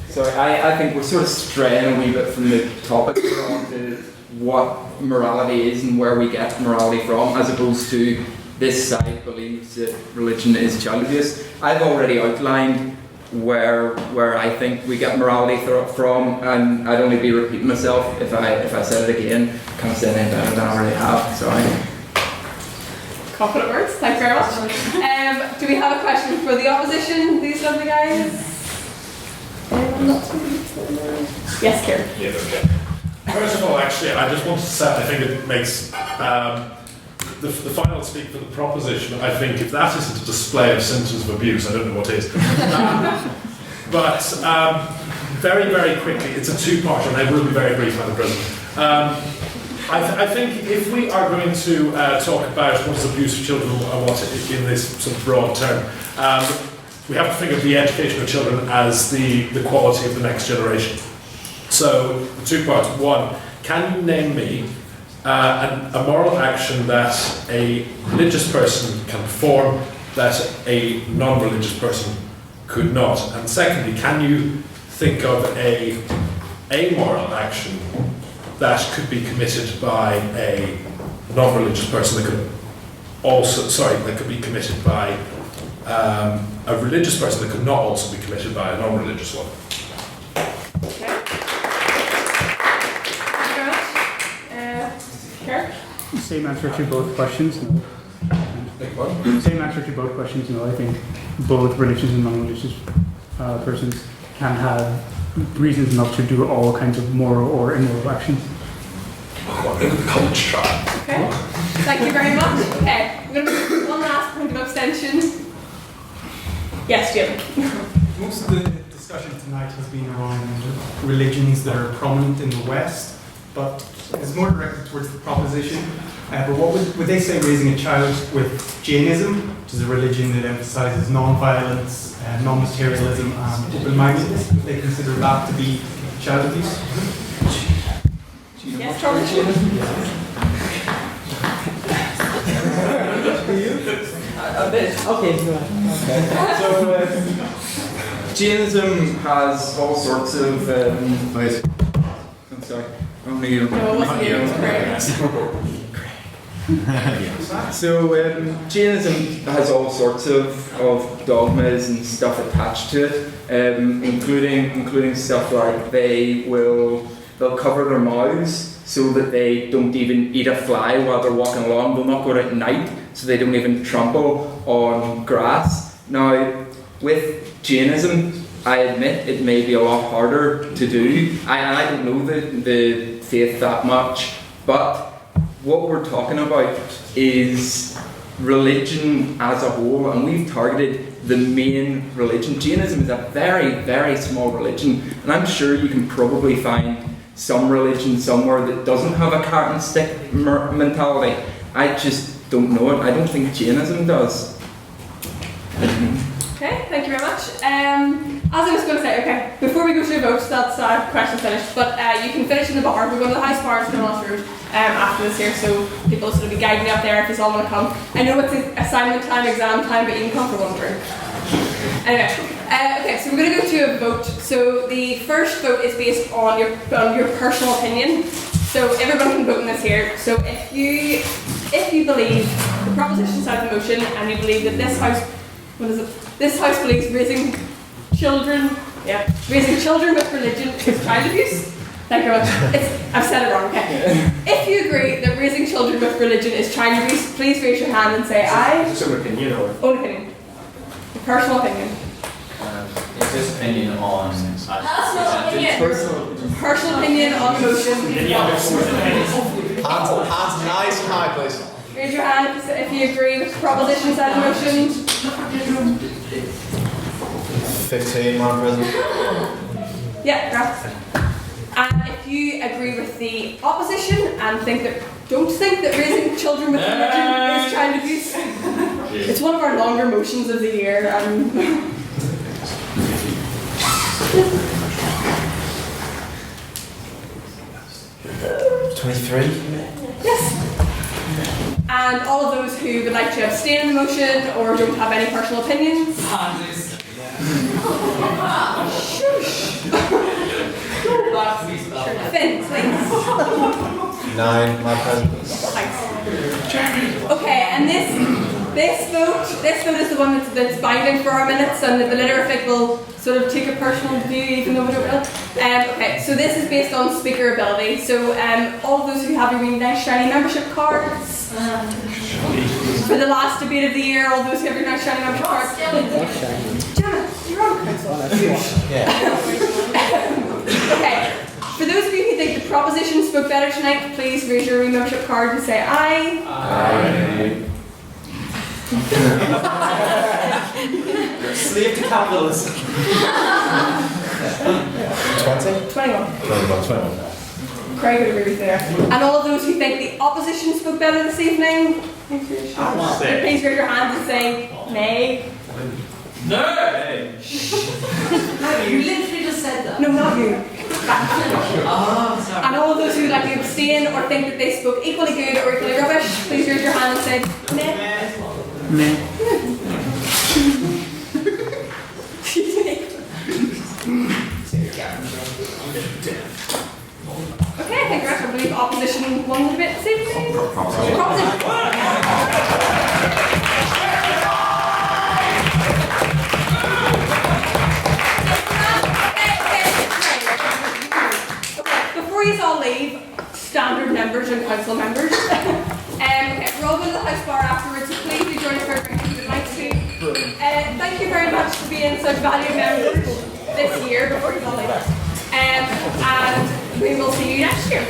So I think we're sort of straying a wee bit from the topic here onto what morality is and where we get morality from, as opposed to this side believes that religion is child abuse. I've already outlined where I think we get morality from, and I'd only be repeating myself if I said it again. Can't say anything better than I already have. Sorry. Confident words. Thanks very much. Do we have a question for the opposition? These lovely guys. Yes, Kieran. Yeah, okay. First of all, actually, I just wanted to say I think it makes the final speak for the proposition. I think if that isn't a display of symptoms of abuse, I don't know what is. But very, very quickly, it's a two-part, and I will be very brief, Madam President. I think if we are going to talk about what is abuse of children and what in this sort of broad term, we have to think of the education of children as the quality of the next generation. So, the two parts. One, can you name me a moral action that a religious person can perform that a non-religious person could not? And secondly, can you think of a moral action that could be committed by a non-religious person that could be committed by a religious person that could not also be committed by a non-religious one? Same answer to both questions, no. Same answer to both questions, no. I think both religious and non-religious persons can have reasons not to do all kinds of moral or immoral actions. College trial. Okay. Thank you very much. Okay, we're going to do one last point of abstention. Yes, Jim. Most of the discussion tonight has been around religions that are prominent in the West, but it's more directed towards the proposition. But what would they say raising a child with Jainism, which is a religion that emphasizes non-violence, non-materialism, and open-mindedness? Would they consider that to be child abuse? Yes, Charlie. A bit. Okay. So Jainism has all sorts of. I'm sorry. Only you. No, it wasn't you. It was So Jainism has all sorts of dogmas and stuff attached to it, including stuff like they'll cover their mouths so that they don't even eat a fly while they're walking along. They'll not go out at night so they don't even trample on grass. Now, with Jainism, I admit it may be a lot harder to do. I don't know the faith that much, but what we're talking about is religion as a whole, and we've targeted the main religion. Jainism is a very, very small religion, and I'm sure you can probably find some religion somewhere that doesn't have a carrot and stick mentality. I just don't know it. I don't think Jainism does. Okay, thank you very much. As I was going to say, okay, before we go to the votes, that's question finished, but you can finish in the bar. We're going to the house bar in Cross Road after this here, so people will sort of be guiding you up there if you all want to come. I know it's assignment time, exam time, but you can come for one drink. Anyway, Okay, so we're going to go to a vote. So the first vote is based on your personal opinion. So everyone can vote in this here. So if you believe the proposition side of the motion and you believe that this house, this house believes raising children with religion is child abuse. Thank you very much. I've said it wrong. Okay. If you agree that raising children with religion is child abuse, please raise your hand and say aye. Is this an opinion or? Own opinion. Your personal opinion. Is this opinion on Personal opinion on the motion. Hands nice and high, please. Raise your hand if you agree with the proposition side of the motion. 15, Madam President. Yeah, right. And if you agree with the opposition and don't think that raising children with religion is child abuse, it's one of our longer motions of the year. 23. Yes. And all of those who would like to abstain in the motion or don't have any personal opinions. Finn, please. 9, Madam President. Thanks. Okay, and this vote is the one that's binding for our minutes, and the letter effect will sort of take a personal view, even though we don't really. Okay, so this is based on speaker ability. So all of those who have your really nice shiny membership cards. For the last debate of the year, all those who have your nice shiny membership cards. Gemma, you're on council. Okay. For those of you who think the proposition spoke better tonight, please raise your membership card and say aye. Aye. You're a slave to capitalism. 20? 21. 21. Craig would agree with there. And all of those who think the opposition spoke better this evening, please raise your hand and say nay. No! You literally just said that. No, not you. And all of those who would like to abstain or think that they spoke equally good or equally rubbish, please raise your hand and say nay. Nay. Okay, I think I believe opposition won the debate this evening. Proposition. Before you all leave, standard members and council members. Okay, we're all going to the house bar afterwards, so please do join us for a drink if you would like to. Thank you very much for being such valued members this year before you all leave. And we will see you next year.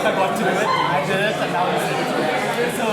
I got to do it. I did it, and now it's so.